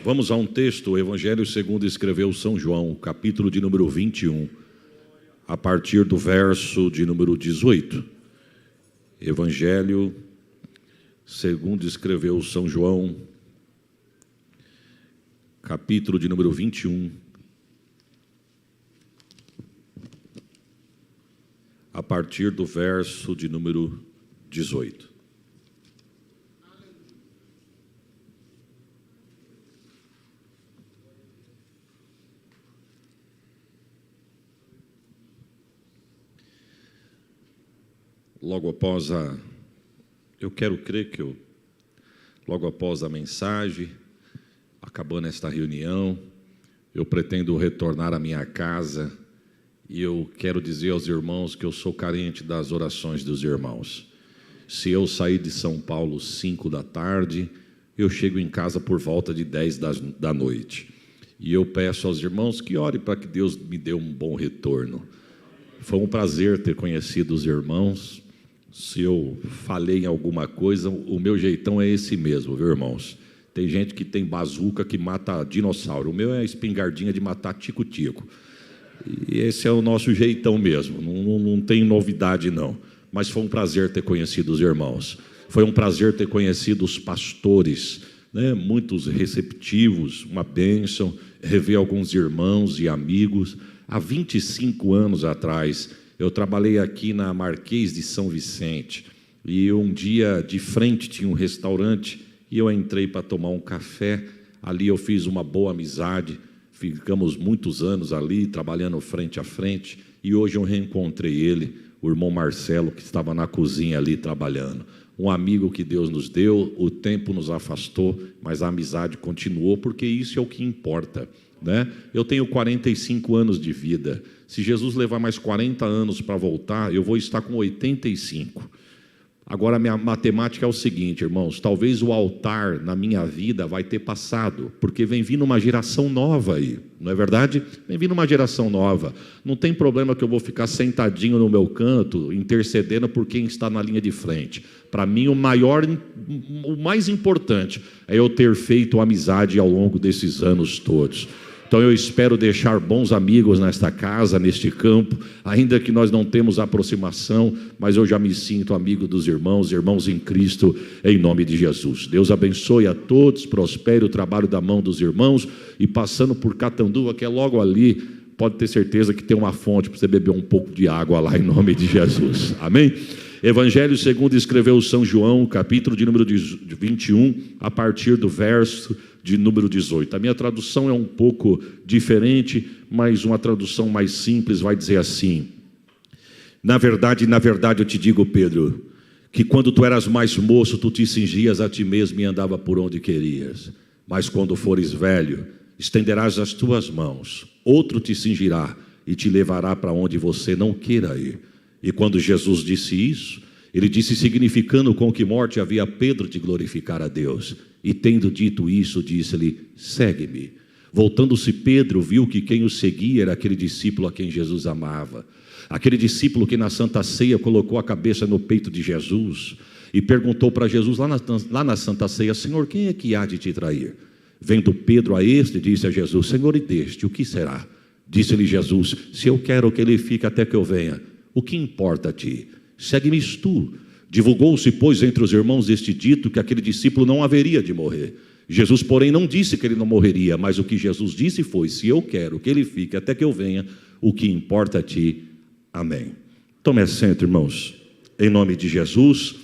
Vamos a um texto, o Evangelho segundo escreveu São João, capítulo de número 21, a partir do verso de número 18. Evangelho segundo escreveu São João, capítulo de número 21, a partir do verso de número 18. Logo após eu quero crer que logo após a mensagem, acabando esta reunião, eu pretendo retornar à minha casa e eu quero dizer aos irmãos que eu sou carente das orações dos irmãos. Se eu sair de São Paulo 5 da tarde, eu chego em casa por volta de 10 da noite. E eu peço aos irmãos que orem para que Deus me dê um bom retorno. Foi um prazer ter conhecido os irmãos. Se eu falei em alguma coisa, o meu jeitão é esse mesmo, viu, irmãos? Tem gente que tem bazuca que mata dinossauro. O meu é espingardinha de matar tico-tico. E esse é o nosso jeitão mesmo. Não tem novidade, não. Mas foi um prazer ter conhecido os irmãos. Foi um prazer ter conhecido os pastores, né? Muitos receptivos, uma bênção. Rever alguns irmãos e amigos. Há 25 anos atrás, eu trabalhei aqui na Marquês de São Vicente e um dia de frente tinha um restaurante e eu entrei para tomar um café. Ali eu fiz uma boa amizade, ficamos muitos anos ali trabalhando frente a frente e hoje eu reencontrei ele, o irmão Marcelo, que estava na cozinha ali trabalhando. Um amigo que Deus nos deu, o tempo nos afastou, mas a amizade continuou, porque isso é o que importa, né? Eu tenho 45 anos de vida. Se Jesus levar mais 40 anos para voltar, eu vou estar com 85. Agora, a minha matemática é o seguinte, irmãos, talvez o altar na minha vida vai ter passado, porque vem vindo uma geração nova aí, não é verdade? Vem vindo uma geração nova. Não tem problema que eu vou ficar sentadinho no meu canto, intercedendo por quem está na linha de frente. Para mim, o mais importante é eu ter feito amizade ao longo desses anos todos. Então eu espero deixar bons amigos nesta casa, neste campo, ainda que nós não temos aproximação, mas eu já me sinto amigo dos irmãos em Cristo, em nome de Jesus. Deus abençoe a todos, prospere o trabalho da mão dos irmãos, e passando por Catanduva, que é logo ali, pode ter certeza que tem uma fonte para você beber um pouco de água lá, em nome de Jesus. Amém? Evangelho segundo escreveu São João, capítulo de número 21, a partir do verso de número 18. A minha tradução é um pouco diferente, mas uma tradução mais simples vai dizer assim: na verdade eu te digo, Pedro, que quando tu eras mais moço, tu te cingias a ti mesmo e andava por onde querias. Mas quando fores velho, estenderás as tuas mãos, outro te cingirá e te levará para onde você não queira ir. E quando Jesus disse isso, ele disse significando com que morte havia Pedro de glorificar a Deus. E tendo dito isso, disse-lhe: segue-me. Voltando-se Pedro, viu que quem o seguia era aquele discípulo a quem Jesus amava. Aquele discípulo que na Santa Ceia colocou a cabeça no peito de Jesus e perguntou para Jesus lá na Santa Ceia: Senhor, quem é que há de te trair? Vendo Pedro a este, disse a Jesus: Senhor, e deste, o que será? Disse-lhe Jesus: se eu quero que ele fique até que eu venha, o que importa a ti? Segue-me tu. Divulgou-se, pois, entre os irmãos este dito que aquele discípulo não haveria de morrer. Jesus, porém, não disse que ele não morreria, mas o que Jesus disse foi: se eu quero que ele fique até que eu venha, o que importa a ti. Amém. Tome assento, irmãos, em nome de Jesus,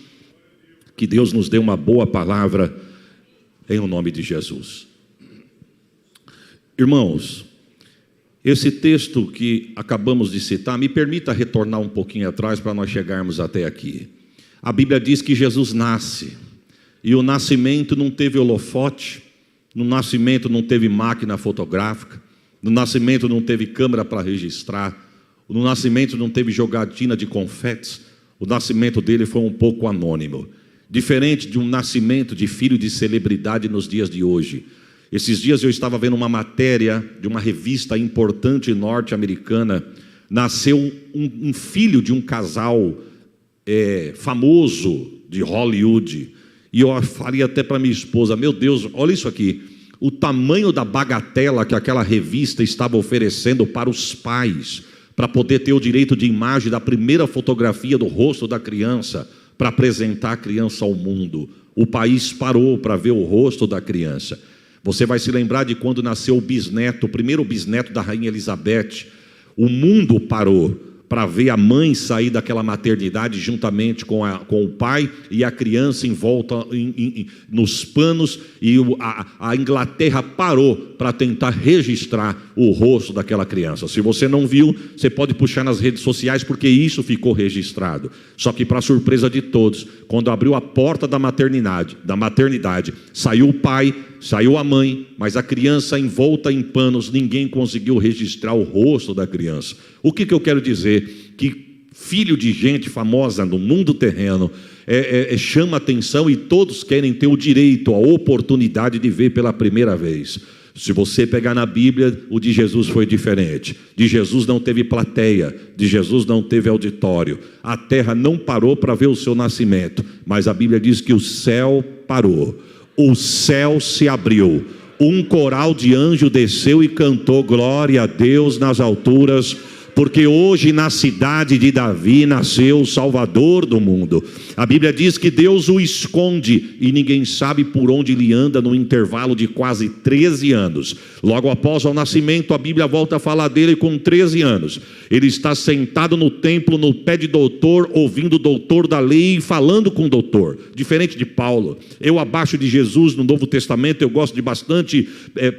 que Deus nos dê uma boa palavra, em nome de Jesus. Irmãos, esse texto que acabamos de citar, me permita retornar um pouquinho atrás para nós chegarmos até aqui. A Bíblia diz que Jesus nasce, e o nascimento não teve holofote, no nascimento não teve máquina fotográfica, no nascimento não teve câmera para registrar, no nascimento não teve jogatina de confetes, o nascimento dele foi um pouco anônimo, diferente de um nascimento de filho de celebridade nos dias de hoje. Esses dias eu estava vendo uma matéria de uma revista importante norte-americana. Nasceu um filho de um casal famoso de Hollywood. E eu falei até para minha esposa: meu Deus, olha isso aqui. o tamanho da bagatela que aquela revista estava oferecendo para os pais, para poder ter o direito de imagem da primeira fotografia do rosto da criança, para apresentar a criança ao mundo. O país parou para ver o rosto da criança. Você vai se lembrar de quando nasceu o bisneto, o primeiro bisneto da Rainha Elizabeth. O mundo parou para ver a mãe sair daquela maternidade juntamente com o pai e a criança em volta nos panos, e a Inglaterra parou para tentar registrar o rosto daquela criança. Se você não viu, você pode puxar nas redes sociais, porque isso ficou registrado. Só que, para surpresa de todos, quando abriu a porta da maternidade, saiu o pai, saiu a mãe, mas a criança envolta em panos, ninguém conseguiu registrar o rosto da criança. O que eu quero dizer? Que filho de gente famosa no mundo terreno chama atenção, e todos querem ter o direito, a oportunidade de ver pela primeira vez. Se você pegar na Bíblia, o de Jesus foi diferente. De Jesus não teve plateia, de Jesus não teve auditório. A terra não parou para ver o seu nascimento, mas a Bíblia diz que o céu parou. O céu se abriu, um coral de anjo desceu e cantou glória a Deus nas alturas, porque hoje na cidade de Davi nasceu o Salvador do mundo. A Bíblia diz que Deus o esconde e ninguém sabe por onde ele anda, no intervalo de quase 13 anos. Logo após o nascimento, a Bíblia volta a falar dele com 13 anos. Ele está sentado no templo, no pé de doutor, ouvindo o doutor da lei e falando com o doutor. Diferente de Paulo. Eu, abaixo de Jesus no Novo Testamento, eu gosto de bastante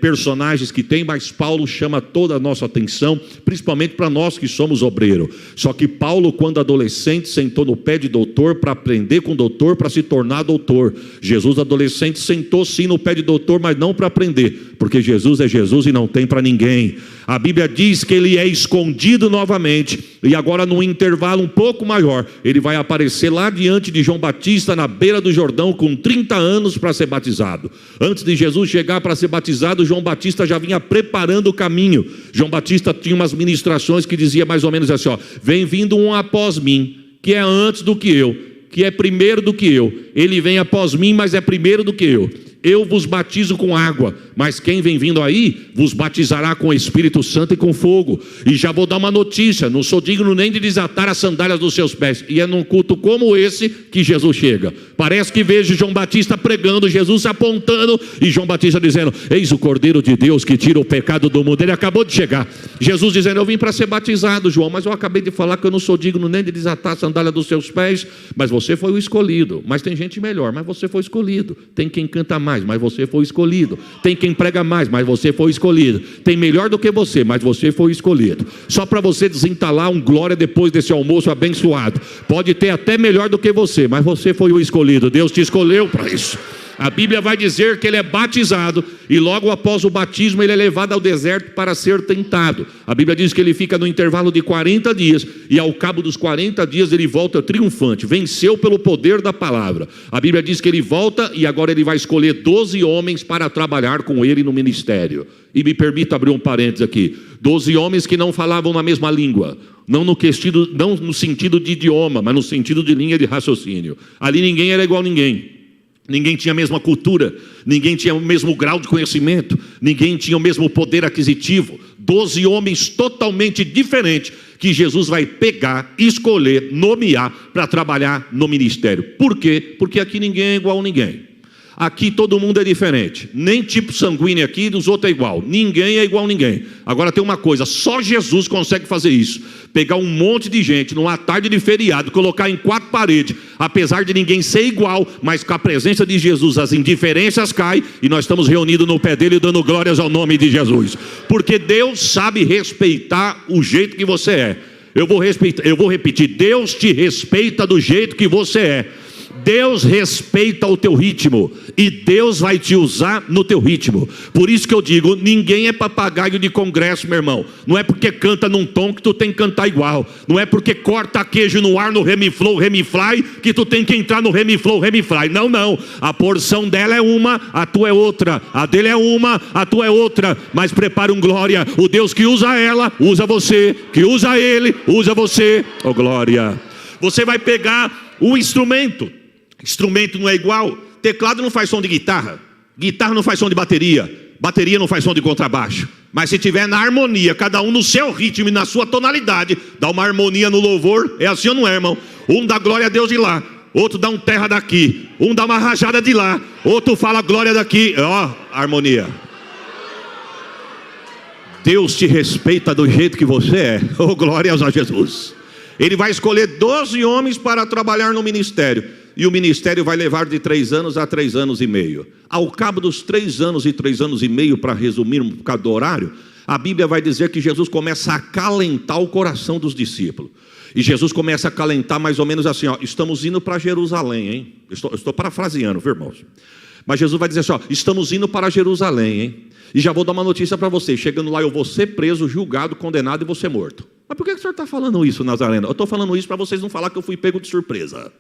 personagens que tem, mas Paulo chama toda a nossa atenção, principalmente para nós que somos obreiro. Só que Paulo, quando adolescente, sentou no pé de doutor para aprender com o doutor, para se tornar doutor. Jesus, adolescente, sentou sim no pé de doutor, mas não para aprender, porque Jesus é Jesus e não tem para ninguém. A Bíblia diz que ele é escondido novamente, e agora num intervalo um pouco maior, ele vai aparecer lá diante de João Batista, na beira do Jordão, com 30 anos para ser batizado. Antes de Jesus chegar para ser batizado, João Batista já vinha preparando o caminho. João Batista tinha umas ministrações que dizia mais ou menos assim, vem vindo um após mim, que é antes do que eu, que é primeiro do que eu. Ele vem após mim, mas é primeiro do que eu. Eu vos batizo com água, mas quem vem vindo aí vos batizará com o Espírito Santo e com fogo. E já vou dar uma notícia: não sou digno nem de desatar as sandálias dos seus pés. E é num culto como esse que Jesus chega. Parece que vejo João Batista pregando, Jesus apontando e João Batista dizendo: eis o Cordeiro de Deus que tira o pecado do mundo. Ele acabou de chegar. Jesus dizendo: eu vim para ser batizado, João, mas eu acabei de falar que eu não sou digno nem de desatar a sandália dos seus pés. Mas você foi o escolhido. Mas tem gente melhor, mas você foi escolhido. Tem quem canta mais, mas você foi escolhido. Tem quem prega mais, mas você foi escolhido. Tem melhor do que você, mas você foi escolhido. Só para você desentalar um glória depois desse almoço abençoado. Pode ter até melhor do que você, mas você foi o escolhido. Deus te escolheu para isso. A Bíblia vai dizer que ele é batizado e logo após o batismo ele é levado ao deserto para ser tentado. A Bíblia diz que ele fica no intervalo de 40 dias e ao cabo dos 40 dias ele volta triunfante, venceu pelo poder da palavra. A Bíblia diz que ele volta e agora ele vai escolher 12 homens para trabalhar com ele no ministério. E me permita abrir um parênteses aqui: 12 homens que não falavam na mesma língua. Não no sentido de idioma, mas no sentido de linha de raciocínio. Ali ninguém era igual a ninguém. Ninguém tinha a mesma cultura, ninguém tinha o mesmo grau de conhecimento, ninguém tinha o mesmo poder aquisitivo. 12 homens totalmente diferentes que Jesus vai pegar, escolher, nomear para trabalhar no ministério. Por quê? Porque aqui ninguém é igual a ninguém. Aqui todo mundo é diferente. Nem tipo sanguíneo aqui, dos outros é igual. Ninguém é igual a ninguém. Agora tem uma coisa, só Jesus consegue fazer isso: pegar um monte de gente numa tarde de feriado, colocar em 4 paredes, apesar de ninguém ser igual, mas com a presença de Jesus as indiferenças caem e nós estamos reunidos no pé dele dando glórias ao nome de Jesus. Porque Deus sabe respeitar o jeito que você é. Eu vou repetir: Deus te respeita do jeito que você é. Deus respeita o teu ritmo e Deus vai te usar no teu ritmo. Por isso que eu digo, ninguém é papagaio de congresso, meu irmão. Não é porque canta num tom que tu tem que cantar igual. Não é porque corta queijo no ar no Remiflow, Remifly, que tu tem que entrar no Remiflow, Remifly. Não, não. A porção dela é uma, a tua é outra. A dele é uma, a tua é outra. Mas prepara um glória. O Deus que usa ela, usa você. Que usa ele, usa você. Oh, glória. Você vai pegar um instrumento. Instrumento não é igual. Teclado não faz som de guitarra. Guitarra não faz som de bateria. Bateria não faz som de contrabaixo. Mas se tiver na harmonia, cada um no seu ritmo e na sua tonalidade, dá uma harmonia no louvor. É assim ou não é, irmão? Um dá glória a Deus de lá, outro dá um terra daqui, um dá uma rajada de lá, outro fala glória daqui. Ó, harmonia. Deus te respeita do jeito que você é. Oh, glórias a Jesus. Ele vai escolher 12 homens para trabalhar no ministério. E o ministério vai levar de 3 anos a 3 anos e meio. Ao cabo dos 3 anos e 3 anos e meio, para resumir um bocado do horário, a Bíblia vai dizer que Jesus começa a acalentar o coração dos discípulos. E Jesus começa a acalentar mais ou menos assim, ó, estamos indo para Jerusalém, hein? Estou parafraseando, viu, irmãos? Mas Jesus vai dizer assim, ó, estamos indo para Jerusalém, hein? E já vou dar uma notícia para vocês, chegando lá eu vou ser preso, julgado, condenado e vou ser morto. Mas por que o senhor está falando isso, Nazareno? Eu estou falando isso para vocês não falar que eu fui pego de surpresa.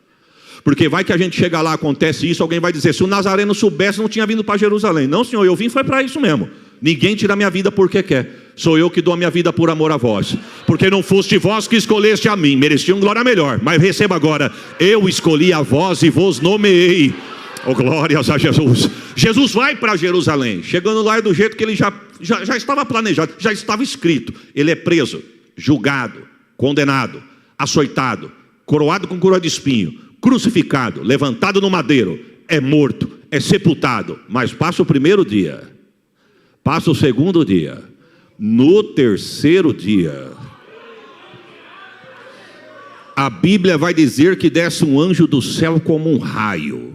Porque vai que a gente chega lá, acontece isso, alguém vai dizer, se o Nazareno soubesse, não tinha vindo para Jerusalém. Não, senhor, eu vim foi para isso mesmo. Ninguém tira minha vida porque quer. Sou eu que dou a minha vida por amor a vós. Porque não foste vós que escolheste a mim. Mereciam glória melhor. Mas receba agora, eu escolhi a vós e vos nomeei. Oh, glórias a Jesus. Jesus vai para Jerusalém. Chegando lá é do jeito que ele já estava planejado, já estava escrito. Ele é preso, julgado, condenado, açoitado, coroado com coroa de espinho, crucificado, levantado no madeiro, é morto, é sepultado. Mas passa o primeiro dia, passa o segundo dia, no terceiro dia, a Bíblia vai dizer que desce um anjo do céu como um raio.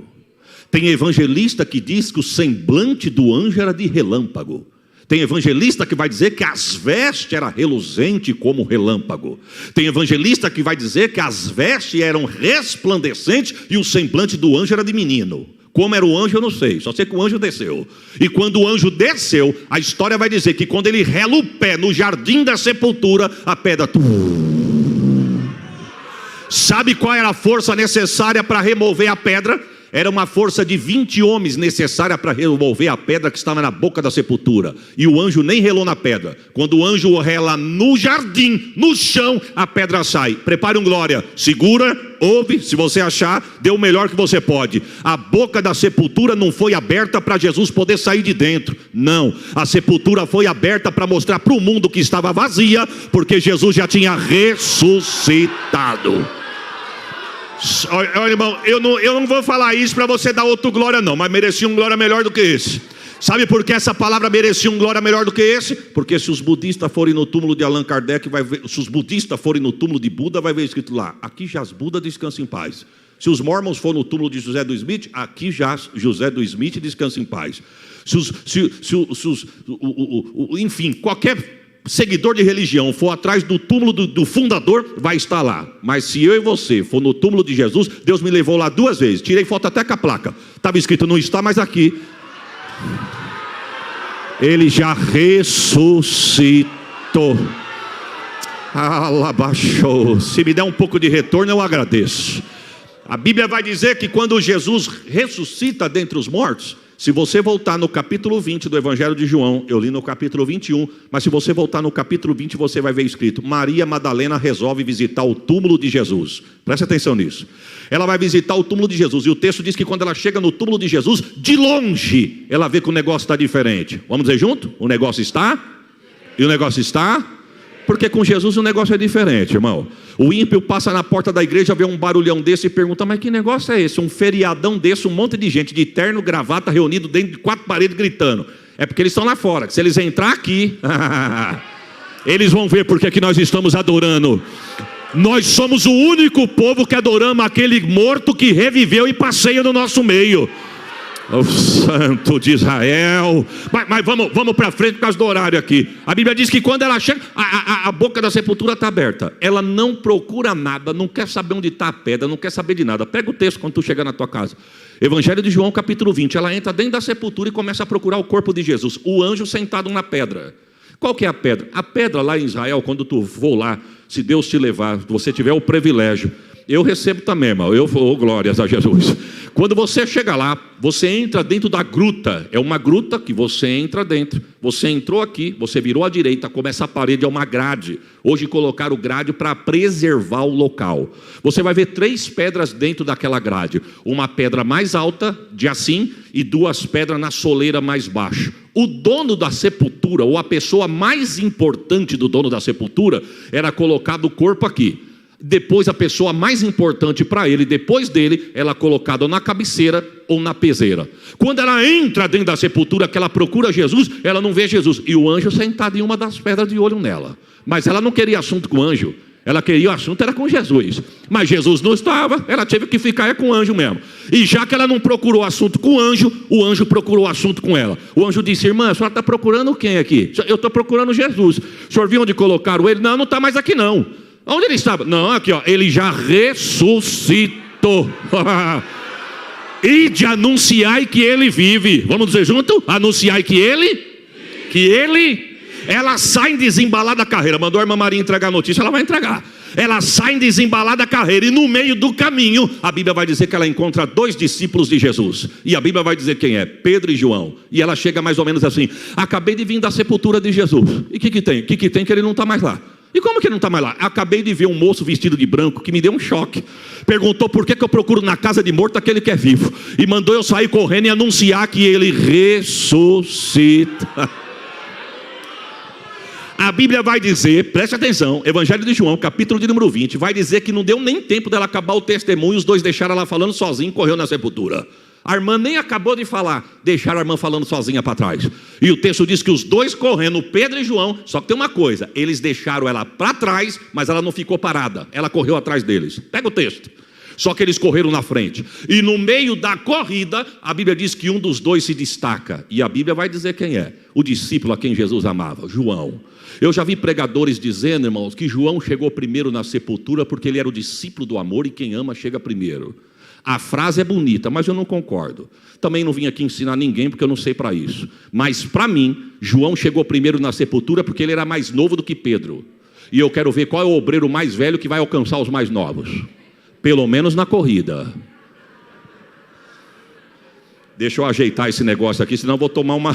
Tem evangelista que diz que o semblante do anjo era de relâmpago. Tem evangelista que vai dizer que as vestes eram reluzentes como relâmpago. Tem evangelista que vai dizer que as vestes eram resplandecentes e o semblante do anjo era de menino. Como era o anjo eu não sei, só sei que o anjo desceu. E quando o anjo desceu, a história vai dizer que quando ele rela o pé no jardim da sepultura, a pedra... Sabe qual era a força necessária para remover a pedra? Era uma força de 20 homens necessária para remover a pedra que estava na boca da sepultura. E o anjo nem relou na pedra. Quando o anjo rela no jardim, no chão, a pedra sai. Prepare um glória. Segura, ouve, se você achar, dê o melhor que você pode. A boca da sepultura não foi aberta para Jesus poder sair de dentro. Não. A sepultura foi aberta para mostrar para o mundo que estava vazia, porque Jesus já tinha ressuscitado. Olha, irmão, eu não vou falar isso para você dar outro glória não, mas merecia um glória melhor do que esse. Sabe por que essa palavra merecia um glória melhor do que esse? Porque se os budistas forem no túmulo de Allan Kardec, se os budistas forem no túmulo de Buda, vai ver escrito lá, aqui jaz Buda, descansa em paz. Se os mormons forem no túmulo de José do Smith, aqui jaz José do Smith, descansa em paz. Enfim, qualquer seguidor de religião for atrás do túmulo do fundador, vai estar lá. Mas se eu e você for no túmulo de Jesus, Deus me levou lá 2 vezes, tirei foto até com a placa, estava escrito não está mais aqui. Ele já ressuscitou. Alabaixou. Se me der um pouco de retorno eu agradeço. A Bíblia vai dizer que quando Jesus ressuscita dentre os mortos, se você voltar no capítulo 20 do Evangelho de João, eu li no capítulo 21, mas se você voltar no capítulo 20, você vai ver escrito, Maria Madalena resolve visitar o túmulo de Jesus. Preste atenção nisso. Ela vai visitar o túmulo de Jesus, e o texto diz que quando ela chega no túmulo de Jesus, de longe, ela vê que o negócio está diferente. Vamos dizer junto? O negócio está? E o negócio está? Porque com Jesus o negócio é diferente, irmão. O ímpio passa na porta da igreja, vê um barulhão desse e pergunta, mas que negócio é esse? Um feriadão desse, um monte de gente de terno, gravata, reunido dentro de 4 paredes gritando. É porque eles estão lá fora, que se eles entrar aqui, eles vão ver porque que nós estamos adorando. Nós somos o único povo que adoramos aquele morto que reviveu e passeia no nosso meio. O Santo de Israel. Mas vamos para frente por causa do horário aqui. A Bíblia diz que quando ela chega, a boca da sepultura está aberta. Ela não procura nada, não quer saber onde está a pedra, não quer saber de nada. Pega o texto quando tu chegar na tua casa. Evangelho de João capítulo 20. Ela entra dentro da sepultura e começa a procurar o corpo de Jesus. O anjo sentado na pedra. Qual que é a pedra? A pedra lá em Israel, quando tu for lá, se Deus te levar, você tiver o privilégio, eu recebo também, irmão, eu vou, glórias a Jesus. Quando você chega lá, você entra dentro da gruta. É uma gruta que você entra dentro. Você entrou aqui, você virou à direita, começa a parede, é uma grade. Hoje colocaram grade para preservar o local. Você vai ver 3 pedras dentro daquela grade. Uma pedra mais alta, de assim, e 2 pedras na soleira mais baixa. O dono da sepultura, ou a pessoa mais importante do dono da sepultura, era colocado o corpo aqui. Depois a pessoa mais importante para ele, depois dele, ela é colocada na cabeceira ou na peseira. Quando ela entra dentro da sepultura, que ela procura Jesus, ela não vê Jesus. E o anjo sentado em uma das pedras de olho nela. Mas ela não queria assunto com o anjo. Ela queria o assunto, era com Jesus. Mas Jesus não estava, ela teve que ficar com o anjo mesmo. E já que ela não procurou assunto com o anjo procurou assunto com ela. O anjo disse: irmã, a senhora está procurando quem aqui? Eu estou procurando Jesus. O senhor viu onde colocaram ele? Não, não está mais aqui não. Onde ele estava? Não, aqui ó, ele já ressuscitou. Ide anunciai que ele vive. Vamos dizer junto? Anunciai que ele... Ela sai desembalar da carreira. Mandou a irmã Maria entregar a notícia, ela vai entregar. Ela sai desembalar da carreira, e no meio do caminho a Bíblia vai dizer que ela encontra 2 discípulos de Jesus. E a Bíblia vai dizer quem é: Pedro e João. E ela chega mais ou menos assim: acabei de vir da sepultura de Jesus. E o que tem? O que tem que ele não está mais lá? E como que ele não está mais lá? Acabei de ver um moço vestido de branco que me deu um choque. Perguntou por que eu procuro na casa de morto aquele que é vivo. E mandou eu sair correndo e anunciar que ele ressuscita. A Bíblia vai dizer, preste atenção, Evangelho de João, capítulo de número 20, vai dizer que não deu nem tempo dela acabar o testemunho, os dois deixaram ela falando sozinha e correu na sepultura. A irmã nem acabou de falar, deixaram a irmã falando sozinha para trás. E o texto diz que os dois correndo, Pedro e João, só que tem uma coisa, eles deixaram ela para trás, mas ela não ficou parada, ela correu atrás deles. Pega o texto. Só que eles correram na frente. E no meio da corrida, a Bíblia diz que um dos dois se destaca. E a Bíblia vai dizer quem é: o discípulo a quem Jesus amava, João. Eu já vi pregadores dizendo, irmãos, que João chegou primeiro na sepultura porque ele era o discípulo do amor, e quem ama chega primeiro. A frase é bonita, mas eu não concordo. Também não vim aqui ensinar ninguém, porque eu não sei para isso. Mas para mim, João chegou primeiro na sepultura porque ele era mais novo do que Pedro. E eu quero ver qual é o obreiro mais velho que vai alcançar os mais novos. Pelo menos na corrida. Deixa eu ajeitar esse negócio aqui, senão eu vou tomar uma...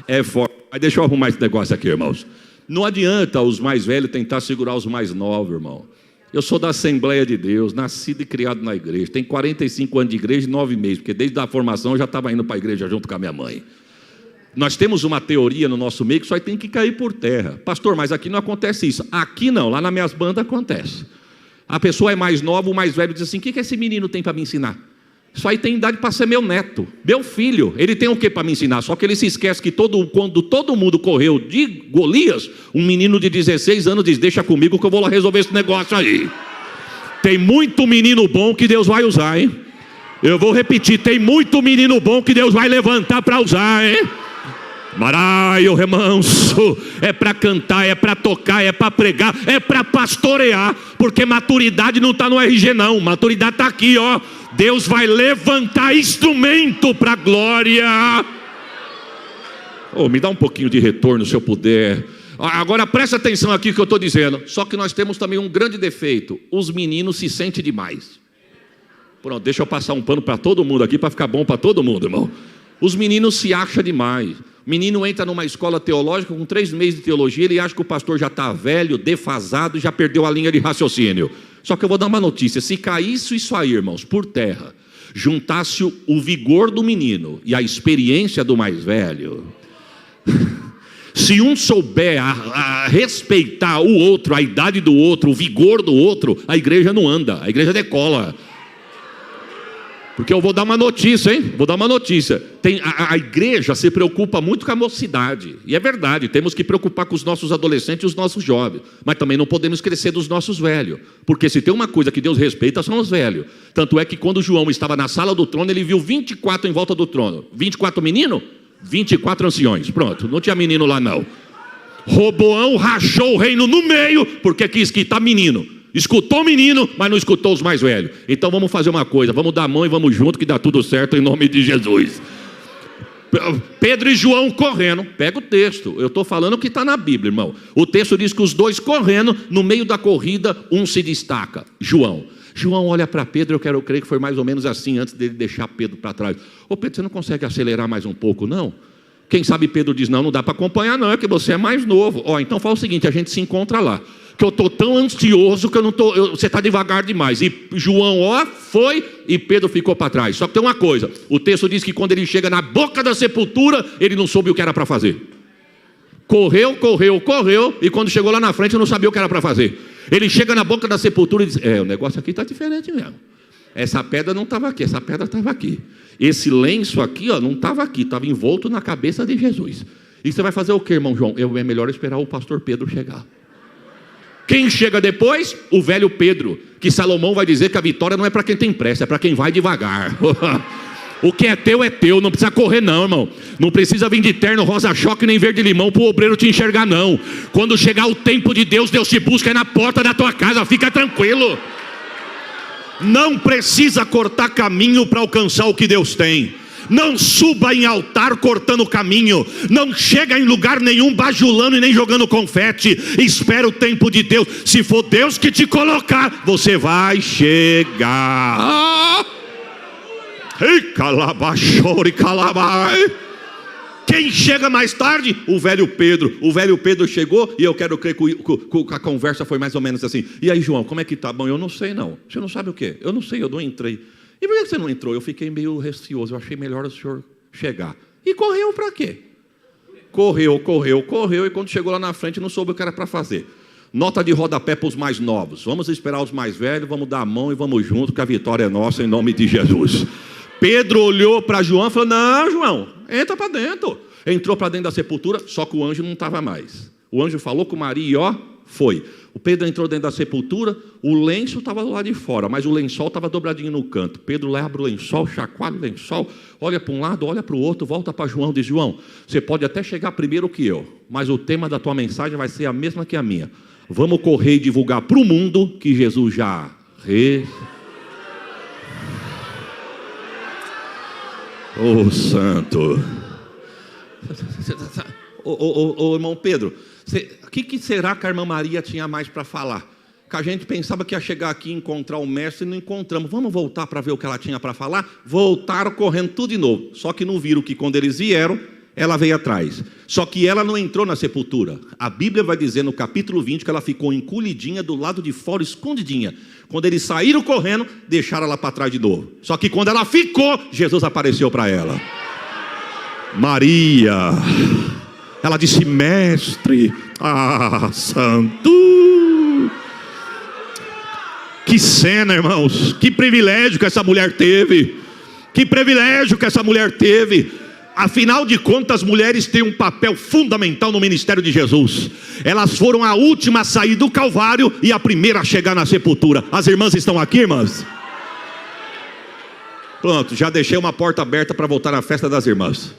É forte. Mas deixa eu arrumar esse negócio aqui, irmãos. Não adianta os mais velhos tentar segurar os mais novos, irmão. Eu sou da Assembleia de Deus, nascido e criado na igreja. Tenho 45 anos de igreja e 9 meses, porque desde a formação eu já estava indo para a igreja junto com a minha mãe. Nós temos uma teoria no nosso meio que só tem que cair por terra. Pastor, mas aqui não acontece isso. Aqui não, lá nas minhas bandas acontece. A pessoa é mais nova, o mais velho diz assim: o que esse menino tem para me ensinar? Isso aí tem idade para ser meu neto, meu filho. Ele tem o que para me ensinar? Só que ele se esquece que quando todo mundo correu de Golias, um menino de 16 anos diz: deixa comigo que eu vou lá resolver esse negócio aí. Tem muito menino bom que Deus vai usar, hein? Eu vou repetir, tem muito menino bom que Deus vai levantar para usar, hein? Maraio, remanso, é para cantar, é para tocar, é para pregar, é para pastorear, porque maturidade não está no RG não, maturidade está aqui, ó. Deus vai levantar instrumento para a glória. Me dá um pouquinho de retorno se eu puder. Agora presta atenção aqui que eu estou dizendo. Só que nós temos também um grande defeito: os meninos se sentem demais. Pronto, deixa eu passar um pano para todo mundo aqui, para ficar bom para todo mundo, irmão. Os meninos se acham demais. O menino entra numa escola teológica com 3 meses de teologia, ele acha que o pastor já está velho, defasado, já perdeu a linha de raciocínio. Só que eu vou dar uma notícia: se caísse isso aí, irmãos, por terra, juntasse o vigor do menino e a experiência do mais velho, se um souber a respeitar o outro, a idade do outro, o vigor do outro, a igreja não anda, a igreja decola. Porque eu vou dar uma notícia, hein? Vou dar uma notícia. A igreja se preocupa muito com a mocidade. E é verdade, temos que preocupar com os nossos adolescentes e os nossos jovens. Mas também não podemos esquecer dos nossos velhos. Porque se tem uma coisa que Deus respeita, são os velhos. Tanto é que quando João estava na sala do trono, ele viu 24 em volta do trono. 24 meninos? 24 anciões. Pronto, não tinha menino lá não. Roboão rachou o reino no meio, porque quis quitar menino. Escutou o menino, mas não escutou os mais velhos. Então vamos fazer uma coisa, vamos dar a mão e vamos junto, que dá tudo certo em nome de Jesus. Pedro e João correndo. Pega o texto, eu estou falando o que está na Bíblia, irmão. O texto diz que os dois correndo, no meio da corrida, um se destaca: João. João olha para Pedro, eu quero crer que foi mais ou menos assim, antes dele deixar Pedro para trás. Pedro, você não consegue acelerar mais um pouco, não? Quem sabe Pedro diz: não dá para acompanhar não, é que você é mais novo. Então fala o seguinte, a gente se encontra lá. que eu estou tão ansioso que você está devagar demais. E João, foi, e Pedro ficou para trás. Só que tem uma coisa, o texto diz que quando ele chega na boca da sepultura, ele não soube o que era para fazer. Correu, e quando chegou lá na frente, não sabia o que era para fazer. Ele chega na boca da sepultura e diz, o negócio aqui está diferente mesmo. Essa pedra não estava aqui, essa pedra estava aqui. Esse lenço aqui, não estava aqui, estava envolto na cabeça de Jesus. E você vai fazer o que, irmão João? É melhor esperar o pastor Pedro chegar. Quem chega depois? O velho Pedro, que Salomão vai dizer que a vitória não é para quem tem pressa, é para quem vai devagar. O que é teu, não precisa correr não, irmão. Não precisa vir de terno, rosa-choque, nem verde-limão para o obreiro te enxergar não. Quando chegar o tempo de Deus, Deus te busca na porta da tua casa, fica tranquilo. Não precisa cortar caminho para alcançar o que Deus tem. Não suba em altar cortando caminho. Não chega em lugar nenhum bajulando e nem jogando confete. Espera o tempo de Deus. Se for Deus que te colocar, você vai chegar. Quem chega mais tarde? O velho Pedro. O velho Pedro chegou e eu quero crer que a conversa foi mais ou menos assim. E aí, João, como é que tá? Bom, eu não sei não. Você não sabe o quê? Eu não sei, eu não entrei. E por que você não entrou? Eu fiquei meio receoso, eu achei melhor o senhor chegar. E correu para quê? Correu, e quando chegou lá na frente não soube o que era para fazer. Nota de rodapé para os mais novos. Vamos esperar os mais velhos, vamos dar a mão e vamos junto, que a vitória é nossa em nome de Jesus. Pedro olhou para João e falou, não, João, entra para dentro. Entrou para dentro da sepultura, só que o anjo não estava mais. O anjo falou com Maria e foi. O Pedro entrou dentro da sepultura, o lenço estava lá de fora, mas o lençol estava dobradinho no canto. Pedro leva o lençol, chacoalha o lençol, olha para um lado, olha para o outro, volta para João e diz, João, você pode até chegar primeiro que eu, mas o tema da tua mensagem vai ser a mesma que a minha. Vamos correr e divulgar para o mundo que Jesus já santo. Ô irmão Pedro, o que será que a irmã Maria tinha mais para falar? Que a gente pensava que ia chegar aqui e encontrar o mestre e não encontramos. Vamos voltar para ver o que ela tinha para falar? Voltaram correndo tudo de novo. Só que não viram que quando eles vieram, ela veio atrás. Só que ela não entrou na sepultura. A Bíblia vai dizer no capítulo 20 que ela ficou encolhidinha do lado de fora, escondidinha. Quando eles saíram correndo, deixaram ela para trás de novo. Só que quando ela ficou, Jesus apareceu para ela. Maria. Ela disse, mestre, santo. Que cena, irmãos. Que privilégio que essa mulher teve. Que privilégio que essa mulher teve. Afinal de contas, as mulheres têm um papel fundamental no ministério de Jesus. Elas foram a última a sair do Calvário e a primeira a chegar na sepultura. As irmãs estão aqui, irmãs? Pronto, já deixei uma porta aberta para voltar à festa das irmãs.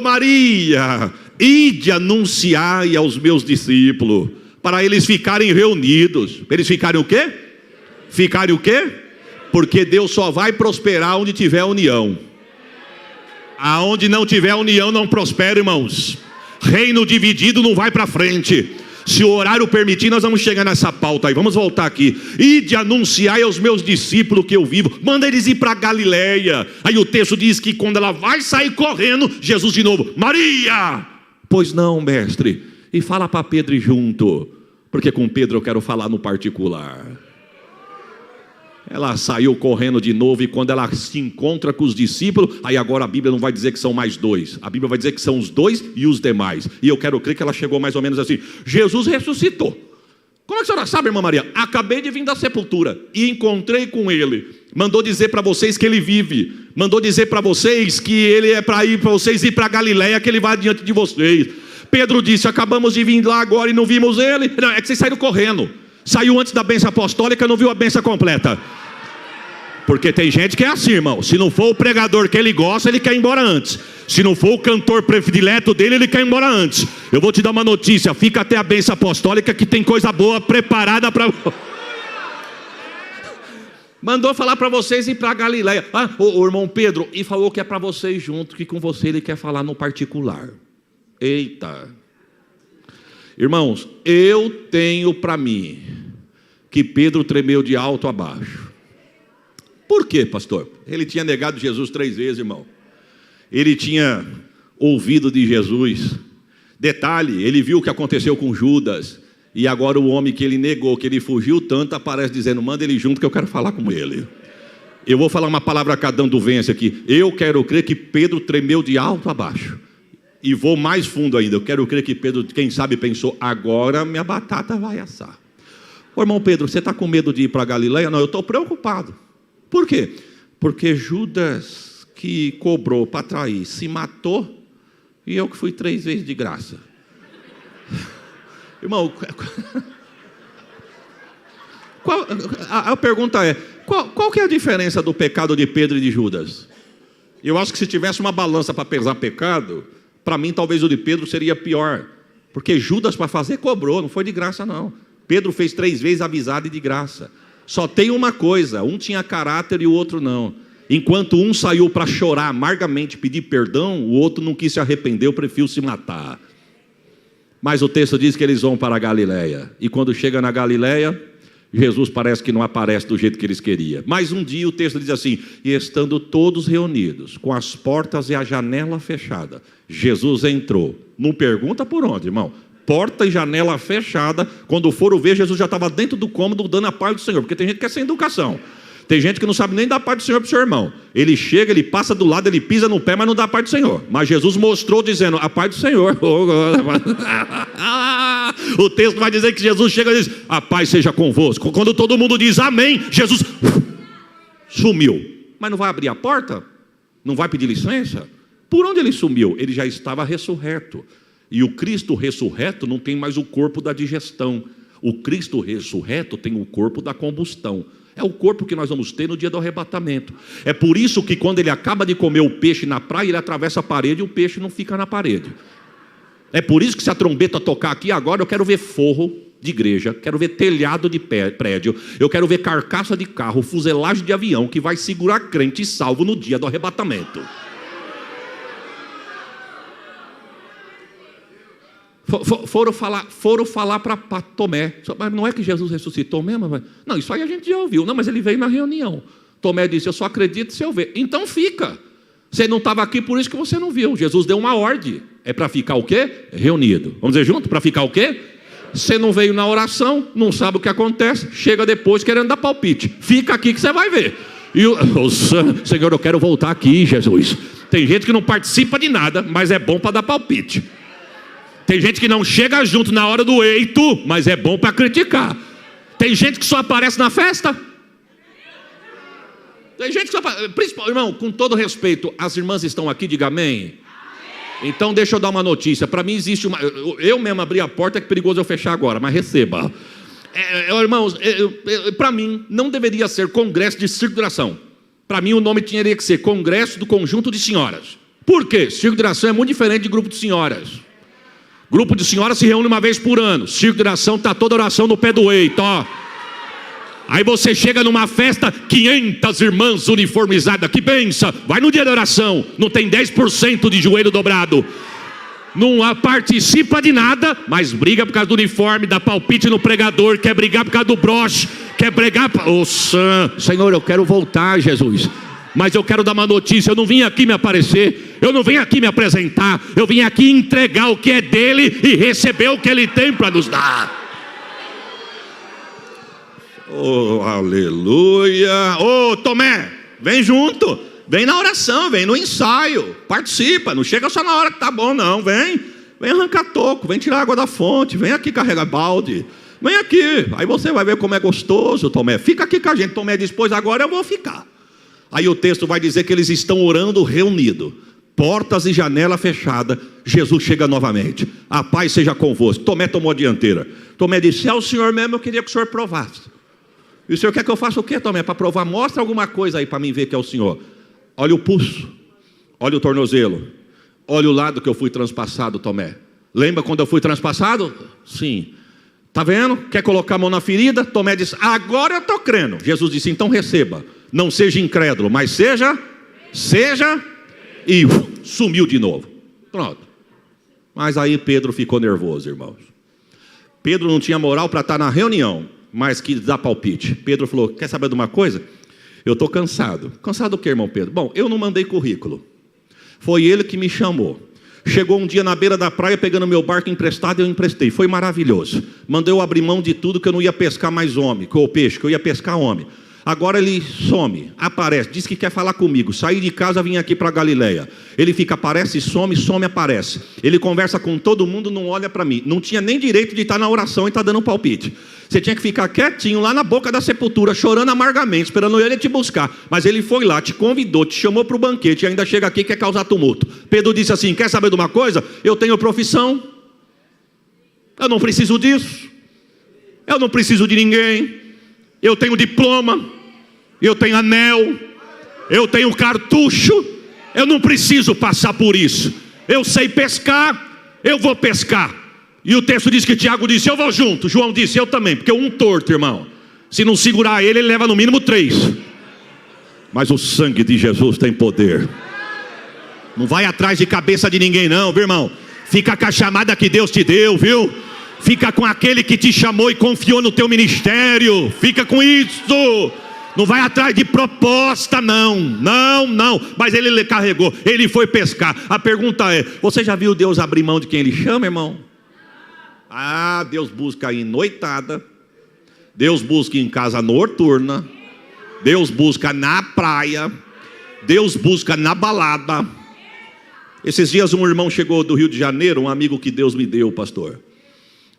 Maria, ide anunciai aos meus discípulos, para eles ficarem reunidos. Eles ficarem o quê? Ficarem o quê? Porque Deus só vai prosperar onde tiver união. Aonde não tiver união não prospera, irmãos. Reino dividido não vai para frente. Se o horário permitir, nós vamos chegar nessa pauta aí. Vamos voltar aqui. Ide anunciai aos meus discípulos que eu vivo. Manda eles ir para Galileia. Aí o texto diz que quando ela vai sair correndo, Jesus de novo, Maria! Pois não, mestre. E fala para Pedro ir junto, porque com Pedro eu quero falar no particular. Ela saiu correndo de novo, e quando ela se encontra com os discípulos, aí agora a Bíblia não vai dizer que são mais dois, a Bíblia vai dizer que são os dois e os demais. E eu quero crer que ela chegou mais ou menos assim: Jesus ressuscitou. Como é que a senhora sabe, irmã Maria? Acabei de vir da sepultura e encontrei com ele. Mandou dizer para vocês que ele vive. Mandou dizer para vocês que ele é para vocês ir para Galileia, que ele vai diante de vocês. Pedro disse: acabamos de vir lá agora e não vimos ele. Não, é que vocês saíram correndo. Saiu antes da bênção apostólica, não viu a bênção completa. Porque tem gente que é assim, irmão. Se não for o pregador que ele gosta, ele quer ir embora antes. Se não for o cantor predileto dele, ele quer ir embora antes. Eu vou te dar uma notícia: fica até a bênção apostólica, que tem coisa boa preparada para... Mandou falar para vocês ir para Galileia. O irmão Pedro, e falou que é para vocês junto, que com você ele quer falar no particular. Eita. Irmãos, eu tenho para mim que Pedro tremeu de alto a baixo. Por quê, pastor? Ele tinha negado Jesus 3 vezes, irmão. Ele tinha ouvido de Jesus. Detalhe, ele viu o que aconteceu com Judas. E agora o homem que ele negou, que ele fugiu tanto, aparece dizendo, manda ele junto que eu quero falar com ele. Eu vou falar uma palavra a cada um do vence aqui. Eu quero crer que Pedro tremeu de alto a baixo. E vou mais fundo ainda. Eu quero crer que Pedro, quem sabe, pensou, agora minha batata vai assar. Ô irmão Pedro, você está com medo de ir para Galileia? Não, eu estou preocupado. Por quê? Porque Judas, que cobrou para trair, se matou, e eu que fui 3 vezes de graça. Irmão, a pergunta é, qual que é a diferença do pecado de Pedro e de Judas? Eu acho que se tivesse uma balança para pesar pecado, para mim talvez o de Pedro seria pior. Porque Judas para fazer cobrou, não foi de graça não. Pedro fez 3 vezes avisado e de graça. Só tem uma coisa, um tinha caráter e o outro não. Enquanto um saiu para chorar amargamente, pedir perdão, o outro não quis se arrepender, preferiu se matar. Mas o texto diz que eles vão para a Galileia. E quando chega na Galileia, Jesus parece que não aparece do jeito que eles queriam. Mas um dia o texto diz assim, e estando todos reunidos, com as portas e a janela fechada, Jesus entrou. Não pergunta por onde, irmão. Porta e janela fechada. Quando foram ver, Jesus já estava dentro do cômodo dando a paz do Senhor. Porque tem gente que é sem educação. Tem gente que não sabe nem dar a paz do Senhor para o seu irmão. Ele chega, ele passa do lado, ele pisa no pé, mas não dá a paz do Senhor. Mas Jesus mostrou dizendo, a paz do Senhor. O texto vai dizer que Jesus chega e diz, a paz seja convosco. Quando todo mundo diz amém, Jesus sumiu. Mas não vai abrir a porta? Não vai pedir licença? Por onde ele sumiu? Ele já estava ressurreto. E o Cristo ressurreto não tem mais o corpo da digestão. O Cristo ressurreto tem o corpo da combustão. É o corpo que nós vamos ter no dia do arrebatamento. É por isso que quando ele acaba de comer o peixe na praia, ele atravessa a parede e o peixe não fica na parede. É por isso que se a trombeta tocar aqui agora, eu quero ver forro de igreja, quero ver telhado de prédio, eu quero ver carcaça de carro, fuselagem de avião que vai segurar crente salvo no dia do arrebatamento. Foram falar para Tomé, mas não é que Jesus ressuscitou mesmo? Não, isso aí a gente já ouviu. Não, mas ele veio na reunião. Tomé disse, eu só acredito se eu ver. Então fica. Você não estava aqui, por isso que você não viu. Jesus deu uma ordem. É para ficar o quê? Reunido. Vamos dizer junto? Para ficar o quê? Você não veio na oração, não sabe o que acontece, chega depois querendo dar palpite. Fica aqui que você vai ver. E Senhor, eu quero voltar aqui, Jesus. Tem gente que não participa de nada, mas é bom para dar palpite. Tem gente que não chega junto na hora do eito, mas é bom para criticar. Tem gente que só aparece na festa. Tem gente que só aparece. Irmão, com todo respeito, as irmãs estão aqui, diga amém. Então deixa eu dar uma notícia. Para mim existe uma... Eu mesmo abri a porta, é perigoso eu fechar agora, mas receba. Irmãos, para mim não deveria ser congresso de circo de oração. Para mim o nome teria que ser congresso do conjunto de senhoras. Por quê? Circo de oração é muito diferente de grupo de senhoras. Grupo de senhoras se reúne uma vez por ano. Circo de oração está toda oração no pé do eito, ó. Aí você chega numa festa, 500 irmãs uniformizadas, que benção. Vai no dia da oração, não tem 10% de joelho dobrado. Não participa de nada, mas briga por causa do uniforme, dá palpite no pregador, quer brigar por causa do broche, quer brigar... Senhor, eu quero voltar, Jesus. Mas eu quero dar uma notícia, eu não vim aqui me aparecer, eu não vim aqui me apresentar, eu vim aqui entregar o que é dele e receber o que ele tem para nos dar. Oh, aleluia. Oh, Tomé, vem junto, vem na oração, vem no ensaio, participa, não chega só na hora que tá bom não, vem arrancar toco, vem tirar água da fonte, vem aqui carregar balde, vem aqui, aí você vai ver como é gostoso, Tomé, fica aqui com a gente. Tomé diz, pois agora eu vou ficar. Aí o texto vai dizer que eles estão orando reunidos, portas e janela fechada. Jesus chega novamente, a paz seja convosco. Tomé tomou a dianteira. Tomé disse, é o Senhor mesmo, eu queria que o Senhor provasse. E o Senhor quer que eu faça o quê, Tomé? Para provar, mostra alguma coisa aí para mim ver que é o Senhor. Olha o pulso, olha o tornozelo, olha o lado que eu fui transpassado, Tomé. Lembra quando eu fui transpassado? Sim. Está vendo? Quer colocar a mão na ferida? Tomé disse, agora eu estou crendo. Jesus disse, então receba. Não seja incrédulo, mas seja, e sumiu de novo. Pronto. Mas aí Pedro ficou nervoso, irmãos. Pedro não tinha moral para estar na reunião, mas quis dar palpite. Pedro falou, quer saber de uma coisa? Eu estou cansado. Cansado do quê, irmão Pedro? Bom, eu não mandei currículo. Foi ele que me chamou. Chegou um dia na beira da praia pegando meu barco emprestado, eu emprestei, foi maravilhoso. Mandei eu abrir mão de tudo, que eu não ia pescar mais homem, com o peixe, que eu ia pescar homem. Agora ele some, aparece, diz que quer falar comigo. Saí de casa, vim aqui para Galileia. Ele fica, aparece, some, aparece. Ele conversa com todo mundo, não olha para mim. Não tinha nem direito de estar na oração e estar dando palpite. Você tinha que ficar quietinho lá na boca da sepultura, chorando amargamente, esperando ele te buscar. Mas ele foi lá, te convidou, te chamou para o banquete e ainda chega aqui e quer causar tumulto. Pedro disse assim: quer saber de uma coisa? Eu tenho profissão, eu não preciso disso, eu não preciso de ninguém. Eu tenho diploma, eu tenho anel, eu tenho cartucho, eu não preciso passar por isso. Eu sei pescar, eu vou pescar. E o texto diz que Tiago disse: eu vou junto. João disse: eu também, porque um torto, irmão, se não segurar ele, ele leva no mínimo 3. Mas o sangue de Jesus tem poder. Não vai atrás de cabeça de ninguém não, viu, irmão? Fica com a chamada que Deus te deu, viu? Fica com aquele que te chamou e confiou no teu ministério. Fica com isso. Não vai atrás de proposta, não. Não. Mas ele carregou, ele foi pescar. A pergunta é: você já viu Deus abrir mão de quem ele chama, irmão? Ah, Deus busca em noitada, Deus busca em casa noturna, Deus busca na praia, Deus busca na balada. Esses dias um irmão chegou do Rio de Janeiro, um amigo que Deus me deu, pastor,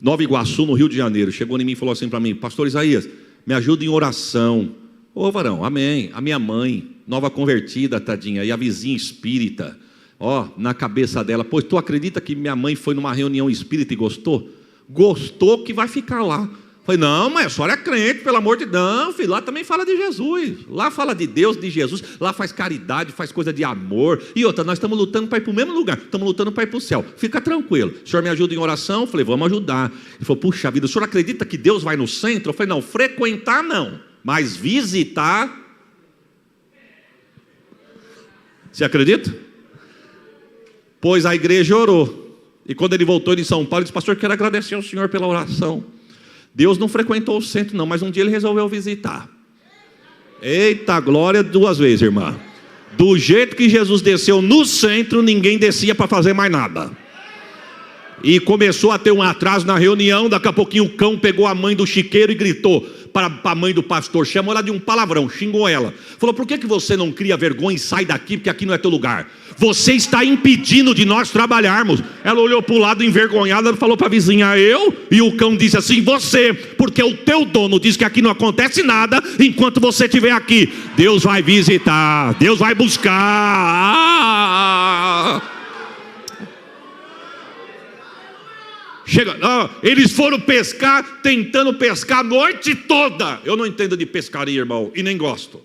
Nova Iguaçu, no Rio de Janeiro. Chegou em mim e falou assim para mim: pastor Isaías, me ajuda em oração. Ô varão, amém. A minha mãe, nova convertida, tadinha, e a vizinha espírita, ó, na cabeça dela: pois tu acredita que minha mãe foi numa reunião espírita e gostou? Gostou que vai ficar lá. Falei: não, mas a senhora é crente, pelo amor de Deus. Não, filho, lá também fala de Jesus. Lá fala de Deus, de Jesus. Lá faz caridade, faz coisa de amor. E outra, nós estamos lutando para ir para o mesmo lugar. Estamos lutando para ir para o céu. Fica tranquilo. O senhor me ajuda em oração? Eu falei: vamos ajudar. Ele falou: puxa vida, o senhor acredita que Deus vai no centro? Eu falei: não, frequentar não, mas visitar. Você acredita? Pois a igreja orou. E quando ele voltou de São Paulo, ele disse: pastor, quero agradecer ao senhor pela oração. Deus não frequentou o centro não, mas um dia ele resolveu visitar. Eita glória, 2 vezes, irmã. Do jeito que Jesus desceu no centro, ninguém descia para fazer mais nada. E começou a ter um atraso na reunião. Daqui a pouquinho o cão pegou a mãe do chiqueiro e gritou para a mãe do pastor, chamou ela de um palavrão, xingou ela. Falou: por que você não cria vergonha e sai daqui, porque aqui não é teu lugar? Você está impedindo de nós trabalharmos. Ela olhou para o lado envergonhada e falou para a vizinha: eu? E o cão disse assim: você, porque o teu dono diz que aqui não acontece nada enquanto você estiver aqui. Deus vai visitar, Deus vai buscar. Chega, eles foram pescar, tentando pescar a noite toda. Eu não entendo de pescaria, irmão, e nem gosto.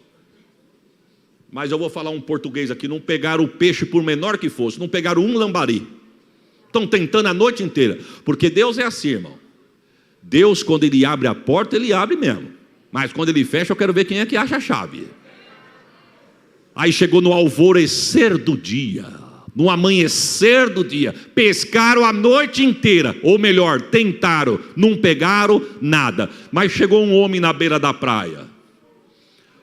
Mas eu vou falar um português aqui: não pegaram o peixe, por menor que fosse, não pegaram um lambari. Estão tentando a noite inteira. Porque Deus é assim, irmão. Deus, quando ele abre a porta, ele abre mesmo. Mas quando ele fecha, eu quero ver quem é que acha a chave. Aí chegou no alvorecer do dia, no amanhecer do dia, pescaram a noite inteira, ou melhor, tentaram, não pegaram nada. Mas chegou um homem na beira da praia,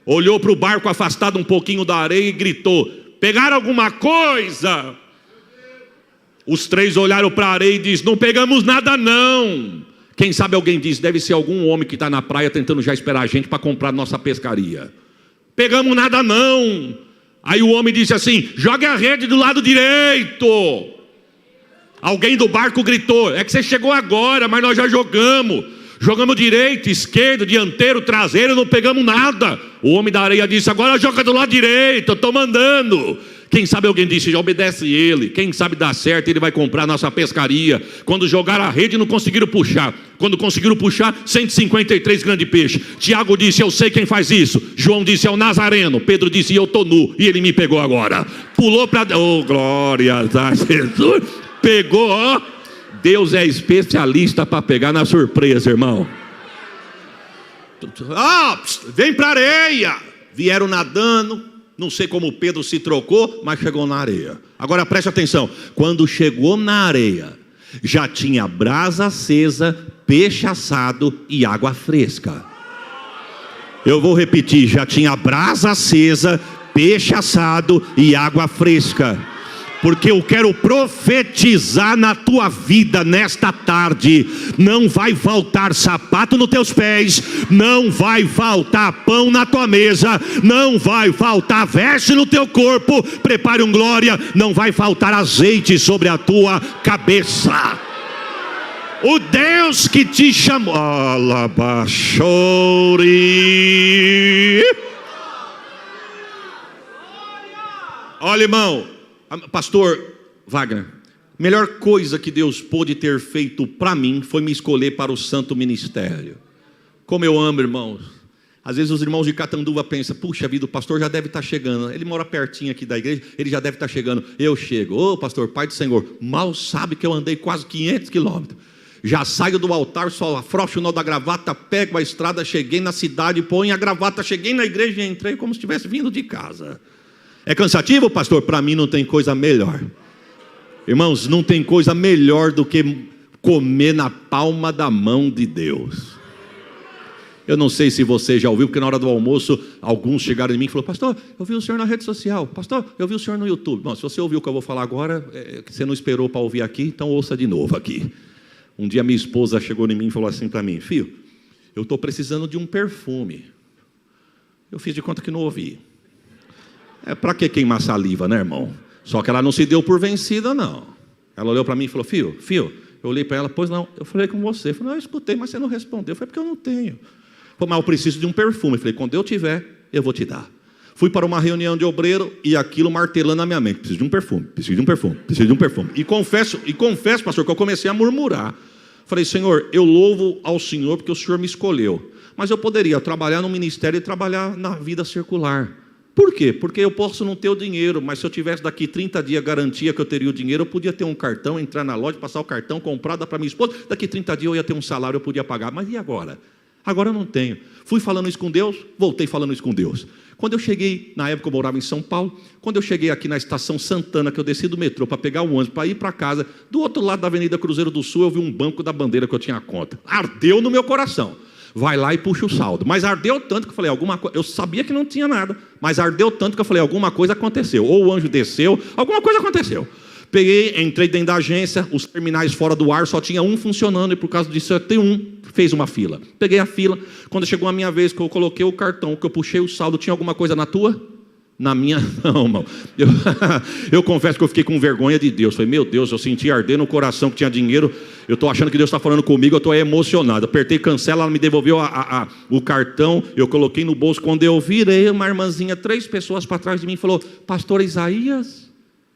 olhou para o barco afastado um pouquinho da areia e gritou: pegaram alguma coisa? Os 3 olharam para a areia e disseram: não pegamos nada não. Quem sabe alguém diz: deve ser algum homem que está na praia tentando já esperar a gente para comprar nossa pescaria. Pegamos nada não. Aí o homem disse assim: jogue a rede do lado direito. Alguém do barco gritou: é que você chegou agora, mas nós já jogamos. Jogamos direito, esquerdo, dianteiro, traseiro, não pegamos nada. O homem da areia disse: agora joga do lado direito, eu estou mandando. Quem sabe alguém disse: já obedece ele. Quem sabe dá certo, ele vai comprar nossa pescaria. Quando jogaram a rede, não conseguiram puxar. Quando conseguiram puxar, 153 grandes peixes. Tiago disse: eu sei quem faz isso. João disse: é o Nazareno. Pedro disse: eu estou nu, e ele me pegou agora. Pulou para... oh, glória a Jesus. Pegou, ó. Deus é especialista para pegar na surpresa, irmão. Vem para a areia. Vieram nadando. Não sei como Pedro se trocou, mas chegou na areia. Agora preste atenção: quando chegou na areia, já tinha brasa acesa, peixe assado e água fresca. Eu vou repetir: já tinha brasa acesa, peixe assado e água fresca. porque eu quero profetizar na tua vida nesta tarde. Não vai faltar sapato nos teus pés, não vai faltar pão na tua mesa, não vai faltar veste no teu corpo, prepare um glória, não vai faltar azeite sobre a tua cabeça. O Deus que te chamou, olha, irmão, pastor Wagner, melhor coisa que Deus pôde ter feito para mim foi me escolher para o santo ministério. Como eu amo, irmãos. Às vezes os irmãos de Catanduva pensam: puxa vida, o pastor já deve estar chegando, ele mora pertinho aqui da igreja, ele já deve estar chegando. Eu chego: ô pastor, Pai do Senhor, mal sabe que eu andei quase 500 quilômetros. Já saio do altar, só afrouxo o nó da gravata, pego a estrada, cheguei na cidade, ponho a gravata, cheguei na igreja e entrei como se estivesse vindo de casa. É cansativo, pastor? Para mim não tem coisa melhor. Irmãos, não tem coisa melhor do que comer na palma da mão de Deus. Eu não sei se você já ouviu, porque na hora do almoço alguns chegaram em mim e falaram: pastor, eu vi o senhor na rede social, pastor, eu vi o senhor no YouTube. Bom, se você ouviu o que eu vou falar agora, que você não esperou para ouvir aqui, então ouça de novo aqui. Um dia minha esposa chegou em mim e falou assim para mim: filho, eu estou precisando de um perfume. Eu fiz de conta que não ouvi. Para que queimar saliva, né, irmão? Só que ela não se deu por vencida, não. Ela olhou para mim e falou: filho, eu olhei para ela: pois não, eu falei com você. Eu falei: não, eu escutei, mas você não respondeu. Eu falei: porque eu não tenho. Falei: mas eu preciso de um perfume. Eu falei: quando eu tiver, eu vou te dar. Fui para uma reunião de obreiro e aquilo martelando na minha mente: preciso de um perfume, preciso de um perfume, preciso de um perfume. E confesso, pastor, que eu comecei a murmurar. Falei: Senhor, eu louvo ao Senhor porque o Senhor me escolheu, mas eu poderia trabalhar no ministério e trabalhar na vida circular. Por quê? Porque eu posso não ter o dinheiro, mas se eu tivesse daqui 30 dias garantia que eu teria o dinheiro, eu podia ter um cartão, entrar na loja, passar o cartão, comprar, dar para minha esposa, daqui 30 dias eu ia ter um salário, eu podia pagar. Mas e agora? Agora eu não tenho. Fui falando isso com Deus, voltei falando isso com Deus. Quando eu cheguei, na época eu morava em São Paulo, quando eu cheguei aqui na estação Santana, que eu desci do metrô para pegar o ônibus, para ir para casa, do outro lado da Avenida Cruzeiro do Sul, eu vi um banco da bandeira que eu tinha conta. Ardeu no meu coração. Vai lá e puxa o saldo. Mas ardeu tanto que eu falei: alguma coisa. Eu sabia que não tinha nada, mas ardeu tanto que eu falei: alguma coisa aconteceu. Ou o anjo desceu, alguma coisa aconteceu. Peguei, entrei dentro da agência, os terminais fora do ar, só tinha um funcionando, e por causa disso eu tenho um, fez uma fila. Peguei a fila, quando chegou a minha vez, que eu coloquei o cartão, que eu puxei o saldo, tinha alguma coisa na tua? Na minha não, irmão. Eu confesso que eu fiquei com vergonha de Deus. Falei: meu Deus, eu senti arder no coração que tinha dinheiro. Eu estou achando que Deus está falando comigo, eu estou emocionado. Apertei cancela, ela me devolveu o cartão, eu coloquei no bolso. Quando eu virei, uma irmãzinha, 3 pessoas para trás de mim, falou: pastor Isaías?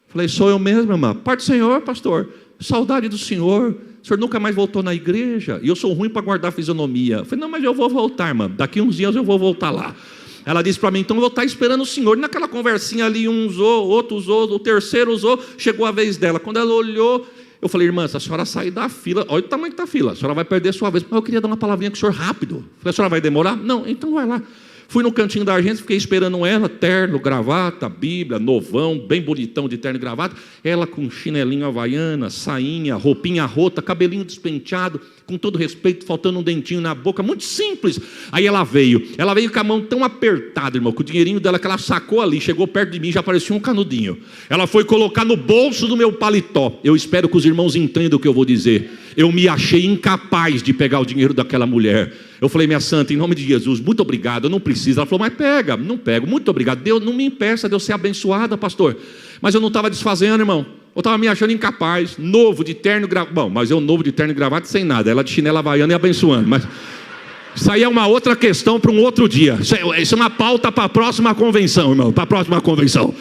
Falei: sou eu mesmo, irmã. Pai do Senhor, pastor, saudade do senhor. O senhor nunca mais voltou na igreja? E eu sou ruim para guardar fisionomia. Falei: não, mas eu vou voltar, irmã. Daqui uns dias eu vou voltar lá. Ela disse para mim: então eu vou estar esperando o senhor. E naquela conversinha ali, um usou, outro usou, o terceiro usou, chegou a vez dela. Quando ela olhou, eu falei: irmã, se a senhora sair da fila, olha o tamanho que está a fila, a senhora vai perder a sua vez. Mas eu queria dar uma palavrinha com o senhor rápido. Falei: a senhora vai demorar? Não, então vai lá. Fui no cantinho da agência, fiquei esperando ela, terno, gravata, Bíblia, novão, bem bonitão de terno e gravata. Ela com chinelinho havaiana, sainha, roupinha rota, cabelinho despenteado, com todo respeito, faltando um dentinho na boca, muito simples. Aí ela veio com a mão tão apertada, irmão, com o dinheirinho dela que ela sacou ali, chegou perto de mim, já parecia um canudinho. Ela foi colocar no bolso do meu paletó. Eu espero que os irmãos entendam o que eu vou dizer. Eu me achei incapaz de pegar o dinheiro daquela mulher. Eu falei: minha santa, em nome de Jesus, muito obrigado, eu não preciso. Ela falou: mas pega. Não pego, muito obrigado. Deus não me impeça de eu ser abençoada, pastor. Mas eu não estava desfazendo, irmão. Eu estava me achando incapaz, novo de terno e gravata. Bom, mas eu novo de terno e gravata sem nada. Ela de chinela havaiana e abençoando. Mas isso aí é uma outra questão para um outro dia. Isso é uma pauta para a próxima convenção, irmão. Para a próxima convenção.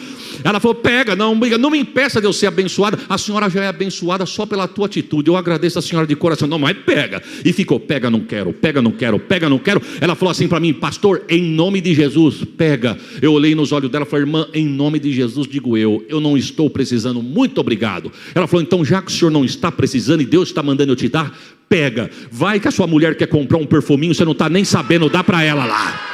Ela falou: pega, não me impeça de eu ser abençoada. A senhora já é abençoada só pela tua atitude. Eu agradeço a senhora de coração. Não, mas pega. E ficou: pega, não quero, pega, não quero, pega, não quero. Ela falou assim para mim: pastor, em nome de Jesus, pega. Eu olhei nos olhos dela e falei: irmã, em nome de Jesus digo eu não estou precisando, muito obrigado. Ela falou: então já que o senhor não está precisando e Deus está mandando eu te dar, pega. Vai que a sua mulher quer comprar um perfuminho, você não está nem sabendo, dá para ela lá.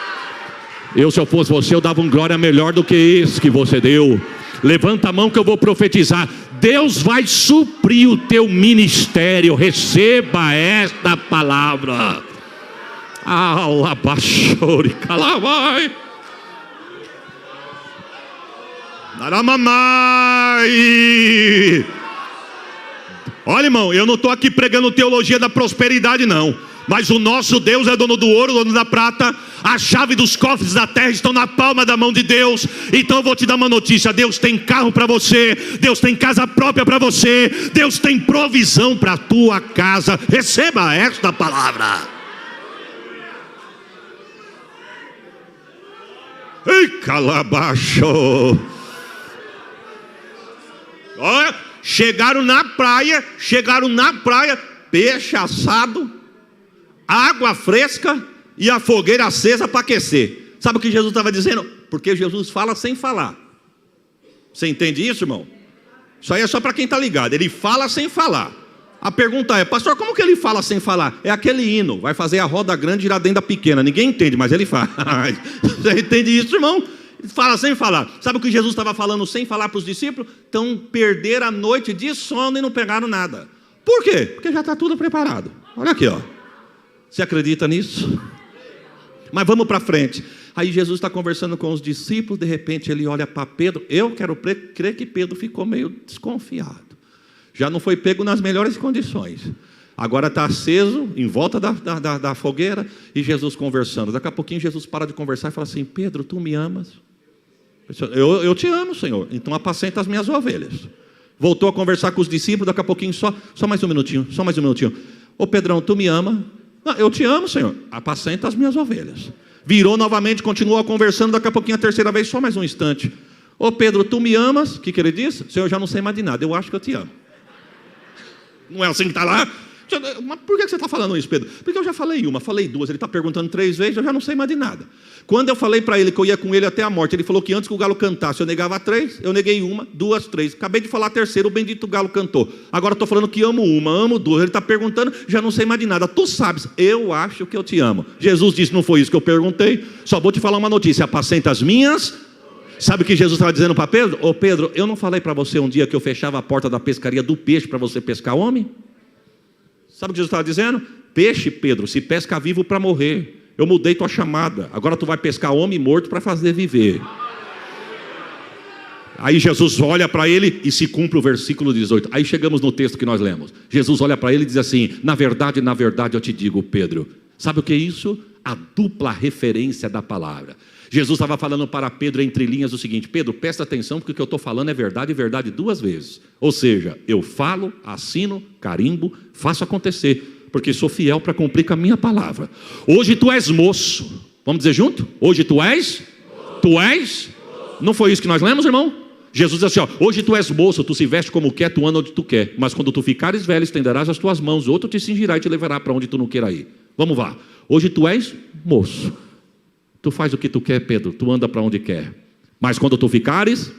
Se eu fosse você, eu dava um glória melhor do que esse que você deu. Levanta a mão que eu vou profetizar. Deus vai suprir o teu ministério. Receba esta palavra. Alabachore calavai. Daramamai. Olha, irmão, eu não estou aqui pregando teologia da prosperidade, não. Mas o nosso Deus é dono do ouro, dono da prata. A chave dos cofres da terra estão na palma da mão de Deus. Então eu vou te dar uma notícia: Deus tem carro para você, Deus tem casa própria para você, Deus tem provisão para a tua casa. Receba esta palavra. Ei, calabacho. Olha, chegaram na praia, peixe assado, água fresca e a fogueira acesa para aquecer. Sabe o que Jesus estava dizendo? Porque Jesus fala sem falar. Você entende isso, irmão? Isso aí é só para quem está ligado. Ele fala sem falar. A pergunta é: pastor, como que ele fala sem falar? É aquele hino, vai fazer a roda grande girar dentro da pequena. Ninguém entende, mas ele faz. Você entende isso, irmão? Ele fala sem falar. Sabe o que Jesus estava falando sem falar para os discípulos? Então perderam a noite de sono e não pegaram nada. Por quê? Porque já está tudo preparado. Olha aqui, ó. Você acredita nisso? Mas vamos para frente. Aí Jesus está conversando com os discípulos. De repente ele olha para Pedro. Eu quero crer que Pedro ficou meio desconfiado. Já não foi pego nas melhores condições. Agora está aceso em volta da fogueira. E Jesus conversando. Daqui a pouquinho Jesus para de conversar e fala assim: Pedro, tu me amas? Eu te amo, Senhor. Então apacenta as minhas ovelhas. Voltou a conversar com os discípulos. Daqui a pouquinho, só mais um minutinho. Ô Pedrão, tu me ama? Não, eu te amo, Senhor. Apacenta as minhas ovelhas. Virou novamente, continuou conversando. Daqui a pouquinho a terceira vez, só mais um instante. Ô Pedro, tu me amas? O que ele disse? Senhor, eu já não sei mais de nada. Eu acho que eu te amo. Não é assim que está lá? Mas por que você está falando isso, Pedro? Porque eu já falei uma, falei duas. Ele está perguntando 3 vezes, eu já não sei mais de nada. Quando eu falei para ele que eu ia com ele até a morte, ele falou que antes que o galo cantasse eu negava 3, eu neguei 1, 2, 3. Acabei de falar a terceira, o bendito galo cantou. Agora estou falando que amo 1, amo 2. Ele está perguntando, já não sei mais de nada. Tu sabes, eu acho que eu te amo. Jesus disse: não foi isso que eu perguntei, só vou te falar uma notícia: apacenta as minhas. Sabe o que Jesus estava dizendo para Pedro? Ô Pedro, eu não falei para você um dia que eu fechava a porta da pescaria do peixe para você pescar homem? Sabe o que Jesus estava dizendo? Peixe, Pedro, se pesca vivo para morrer. Eu mudei tua chamada. Agora tu vai pescar homem morto para fazer viver. Aí Jesus olha para ele e se cumpre o versículo 18. Aí chegamos no texto que nós lemos. Jesus olha para ele e diz assim: na verdade eu te digo, Pedro. Sabe o que é isso? A dupla referência da palavra. Jesus estava falando para Pedro entre linhas o seguinte: Pedro, presta atenção, porque o que eu estou falando é verdade e verdade 2 vezes. Ou seja, eu falo, assino, carimbo, faço acontecer, porque sou fiel para cumprir com a minha palavra. Hoje tu és moço. Vamos dizer junto? Hoje tu és? Tu és? Não foi isso que nós lemos, irmão? Jesus diz assim, ó: hoje tu és moço, tu se veste como quer, tu anda onde tu quer. Mas quando tu ficares velho, estenderás as tuas mãos, outro te cingirá e te levará para onde tu não queira ir. Vamos lá. Hoje tu és moço. Tu faz o que tu quer, Pedro, tu anda para onde quer. Mas quando tu ficares,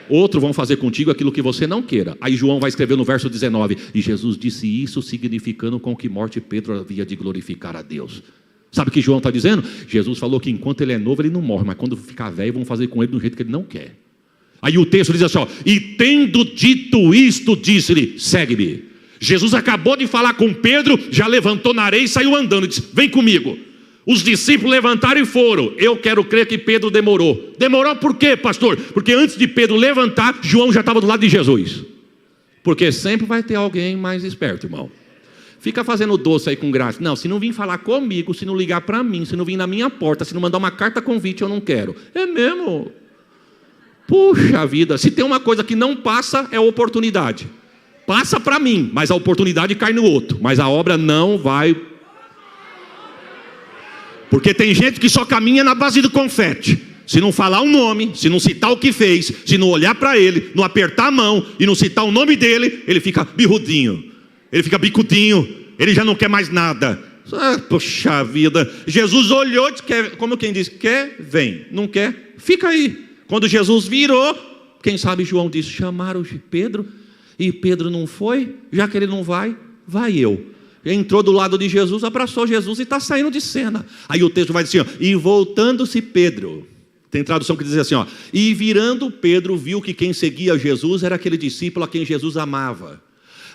outros vão fazer contigo aquilo que você não queira. Aí João vai escrever no verso 19: e Jesus disse isso significando com que morte Pedro havia de glorificar a Deus. Sabe o que João está dizendo? Jesus falou que enquanto ele é novo ele não morre, mas quando ficar velho vão fazer com ele do jeito que ele não quer. Aí o texto diz assim, ó: e tendo dito isto, disse-lhe: segue-me. Jesus acabou de falar com Pedro, já levantou na areia e saiu andando, disse: vem comigo. Os discípulos levantaram e foram. Eu quero crer que Pedro demorou. Demorou por quê, pastor? Porque antes de Pedro levantar, João já estava do lado de Jesus. Porque sempre vai ter alguém mais esperto, irmão. Fica fazendo doce aí com graça. Não, se não vir falar comigo, se não ligar para mim, se não vir na minha porta, se não mandar uma carta convite, eu não quero. É mesmo? Puxa vida, se tem uma coisa que não passa, é a oportunidade. Passa para mim, mas a oportunidade cai no outro. Mas a obra não vai. Porque tem gente que só caminha na base do confete. Se não falar o nome, se não citar o que fez, se não olhar para ele, não apertar a mão e não citar o nome dele, ele fica birrudinho, ele fica bicudinho, ele já não quer mais nada. Poxa vida, Jesus olhou, como quem diz, quer, vem, não quer, fica aí. Quando Jesus virou, quem sabe João disse: chamaram Pedro, e Pedro não foi, já que ele não vai, vai eu. Entrou do lado de Jesus, abraçou Jesus e está saindo de cena. Aí o texto vai dizer assim, ó: e voltando-se Pedro, tem tradução que diz assim, ó: e virando Pedro, viu que quem seguia Jesus era aquele discípulo a quem Jesus amava.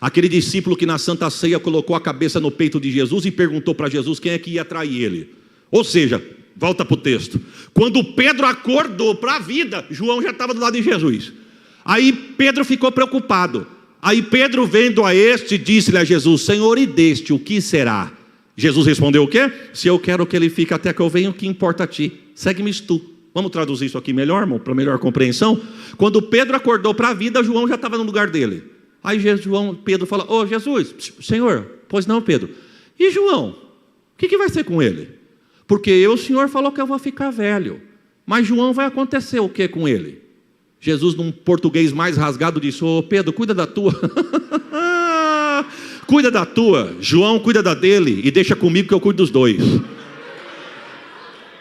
Aquele discípulo que na Santa Ceia colocou a cabeça no peito de Jesus e perguntou para Jesus quem é que ia trair ele. Ou seja, Volta para o texto. Quando Pedro acordou para a vida, João já estava do lado de Jesus. Aí Pedro ficou preocupado. Aí Pedro, vendo a este, disse-lhe a Jesus: Senhor, e deste o que será? Jesus respondeu o quê? Se eu quero que ele fique até que eu venha, o que importa a ti? Segue-me tu. Vamos traduzir isso aqui melhor, irmão, para melhor compreensão? Quando Pedro acordou para a vida, João já estava no lugar dele. Aí Pedro fala: ô Jesus, Senhor, pois não, Pedro. E João, o que vai ser com ele? Porque o Senhor falou que eu vou ficar velho. Mas João, vai acontecer o que com ele? Jesus, num português mais rasgado, disse: ô Pedro, cuida da tua. Cuida da tua. João, cuida da dele. E deixa comigo que eu cuido dos dois.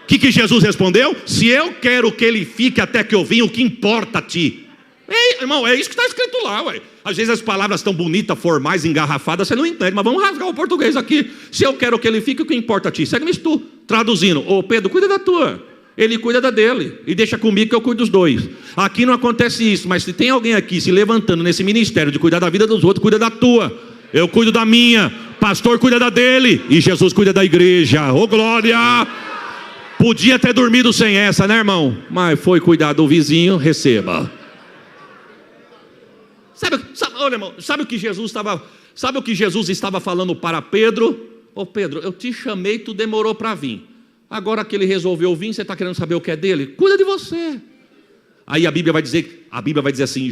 O que Jesus respondeu? Se eu quero que ele fique até que eu venha, o que importa a ti? Ei, irmão, é isso que está escrito lá, ué. Às vezes as palavras estão bonitas, formais, engarrafadas, você não entende, mas vamos rasgar o português aqui. Se eu quero que ele fique, o que importa a ti? Segue-me tu. Traduzindo: ô Pedro, cuida da tua. Ele cuida da dele. E deixa comigo que eu cuido dos dois. Aqui não acontece isso, mas se tem alguém aqui se levantando nesse ministério de cuidar da vida dos outros, cuida da tua. Eu cuido da minha. Pastor cuida da dele. E Jesus cuida da igreja. Ô glória! Podia ter dormido sem essa, né, irmão? Mas foi cuidar do vizinho, receba. Olha, irmão, sabe o que Jesus estava falando para Pedro? Ô Pedro, eu te chamei, tu demorou para vir. Agora que ele resolveu vir, você está querendo saber o que é dele? Cuida de você. Aí a Bíblia vai dizer assim,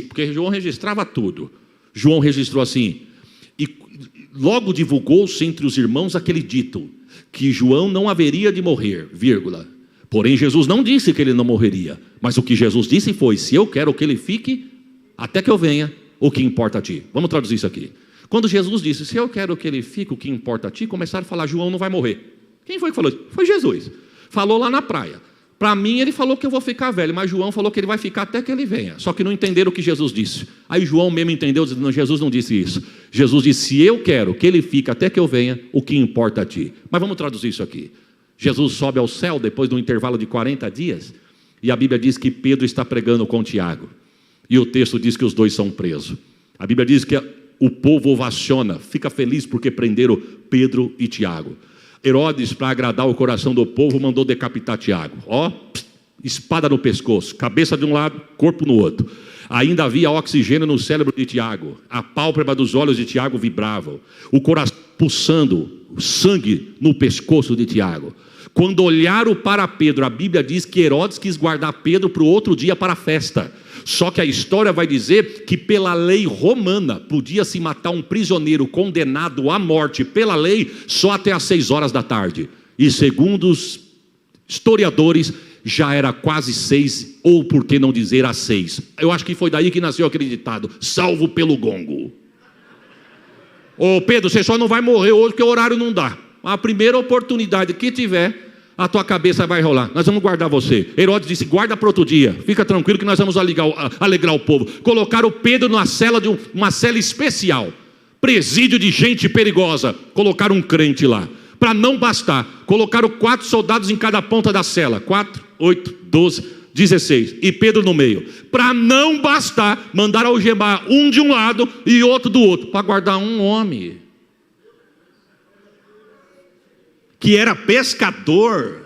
porque João registrava tudo. João registrou assim: e logo divulgou-se entre os irmãos aquele dito, que João não haveria de morrer, vírgula. Porém Jesus não disse que ele não morreria, mas o que Jesus disse foi: se eu quero que ele fique até que eu venha, o que importa a ti? Vamos traduzir isso aqui. Quando Jesus disse: se eu quero que ele fique, o que importa a ti? Começaram a falar: João não vai morrer. Quem foi que falou isso? Foi Jesus. Falou lá na praia. Para mim ele falou que eu vou ficar velho, mas João falou que ele vai ficar até que ele venha. Só que não entenderam o que Jesus disse. Aí João mesmo entendeu, dizendo: não, Jesus não disse isso. Jesus disse: se eu quero que ele fique até que eu venha, o que importa a ti? Mas vamos traduzir isso aqui. Jesus sobe ao céu depois de um intervalo de 40 dias, e a Bíblia diz que Pedro está pregando com Tiago. E o texto diz que os dois são presos. A Bíblia diz que o povo ovaciona, fica feliz porque prenderam Pedro e Tiago. Herodes, para agradar o coração do povo, mandou decapitar Tiago. Espada no pescoço, cabeça de um lado, corpo no outro. Ainda havia oxigênio no cérebro de Tiago. A pálpebra dos olhos de Tiago vibrava. O coração pulsando, sangue no pescoço de Tiago. Quando olharam para Pedro, a Bíblia diz que Herodes quis guardar Pedro para o outro dia para a festa. Só que a história vai dizer que pela lei romana podia-se matar um prisioneiro condenado à morte pela lei só até às 6 horas da tarde. E segundo os historiadores, já era quase 6, ou por que não dizer às 6. Eu acho que foi daí que nasceu aquele ditado: salvo pelo gongo. Ô Pedro, você só não vai morrer hoje porque o horário não dá. A primeira oportunidade que tiver, a tua cabeça vai rolar. Nós vamos guardar você. Herodes disse: guarda para outro dia. Fica tranquilo que nós vamos alegrar o povo. Colocaram Pedro numa cela uma cela especial. Presídio de gente perigosa. Colocaram um crente lá. Para não bastar, colocaram 4 soldados em cada ponta da cela. 4, 8, 12, 16. E Pedro no meio. Para não bastar, mandaram algemar um de um lado e outro do outro. Para guardar um homem que era pescador,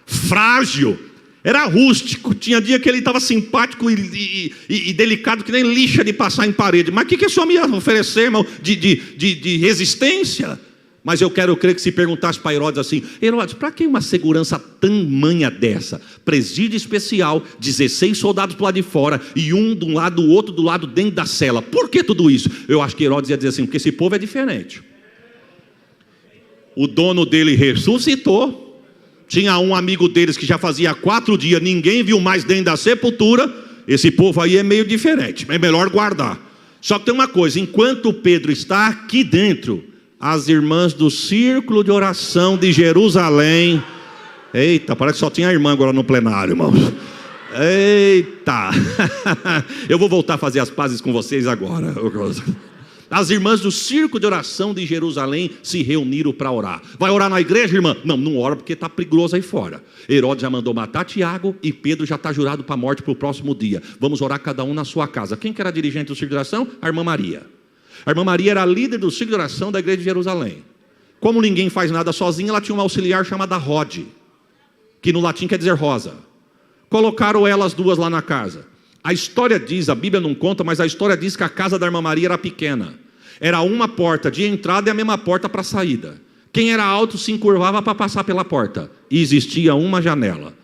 frágil, era rústico. Tinha dia que ele estava simpático e delicado, que nem lixa de passar em parede. Mas o que esse homem ia oferecer, irmão, de resistência? Mas eu quero crer que se perguntasse para Herodes assim: Herodes, para que uma segurança tamanha dessa? Presídio especial, 16 soldados do lado de fora, e um de um lado, o outro do lado dentro da cela. Por que tudo isso? Eu acho que Herodes ia dizer assim: porque esse povo é diferente. O dono dele ressuscitou. Tinha um amigo deles que já fazia 4 dias, ninguém viu mais dentro da sepultura. Esse povo aí é meio diferente, é melhor guardar. Só que tem uma coisa: enquanto Pedro está aqui dentro, as irmãs do círculo de oração de Jerusalém, eita, parece que só tinha a irmã agora no plenário, irmãos. Eita, eu vou voltar a fazer as pazes com vocês agora. As irmãs do círculo de oração de Jerusalém se reuniram para orar. Vai orar na igreja, irmã? Não, não ora porque está perigoso aí fora. Herodes já mandou matar Tiago e Pedro já está jurado para a morte para o próximo dia. Vamos orar cada um na sua casa. Quem que era dirigente do círculo de oração? A irmã Maria. A irmã Maria era a líder do círculo de oração da igreja de Jerusalém. Como ninguém faz nada sozinho, ela tinha uma auxiliar chamada Rode. que no latim quer dizer rosa. Colocaram elas duas lá na casa. A história diz, a Bíblia não conta, mas a história diz que a casa da irmã Maria era pequena. Era uma porta de entrada e a mesma porta para saída. Quem era alto se encurvava para passar pela porta. E existia uma janela.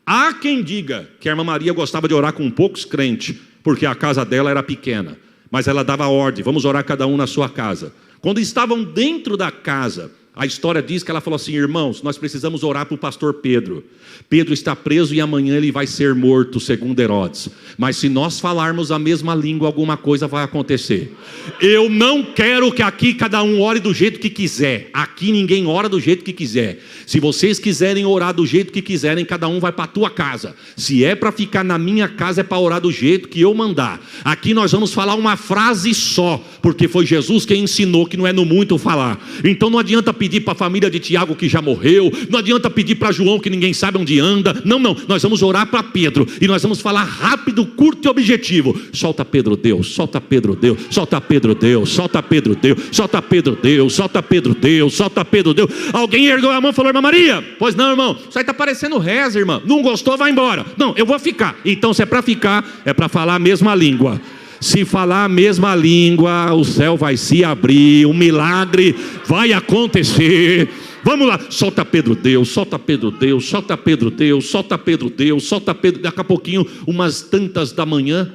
Há quem diga que a irmã Maria gostava de orar com poucos crentes, porque a casa dela era pequena. Mas ela dava ordem, vamos orar cada um na sua casa. Quando estavam dentro da casa, a história diz que ela falou assim: irmãos, nós precisamos orar para o pastor Pedro. Pedro está preso e amanhã ele vai ser morto, segundo Herodes. Mas se nós falarmos a mesma língua, alguma coisa vai acontecer. Eu não quero que aqui cada um ore do jeito que quiser. Aqui ninguém ora do jeito que quiser. Se vocês quiserem orar do jeito que quiserem, cada um vai para a tua casa. Se é para ficar na minha casa, é para orar do jeito que eu mandar. Aqui nós vamos falar uma frase só, porque foi Jesus quem ensinou que não é no muito falar. Então não adianta pedir para a família de Tiago que já morreu, não adianta pedir para João que ninguém sabe onde anda. Não, nós vamos orar para Pedro e nós vamos falar rápido, curto e objetivo. Solta Pedro, Deus, solta Pedro, Deus, solta Pedro, Deus, solta Pedro, Deus, solta Pedro, Deus, solta Pedro, Deus, solta Pedro, Deus. Alguém ergueu a mão e falou: irmã Maria, pois não, irmão, isso aí está parecendo reza, irmã. Não gostou, vai embora. Não, eu vou ficar. Então se é para ficar, é para falar a mesma língua. Se falar a mesma língua, o céu vai se abrir, um milagre vai acontecer. Vamos lá, solta Pedro, Deus, solta Pedro, Deus, solta Pedro, Deus, solta Pedro, Deus, solta Pedro. Daqui a pouquinho, umas tantas da manhã,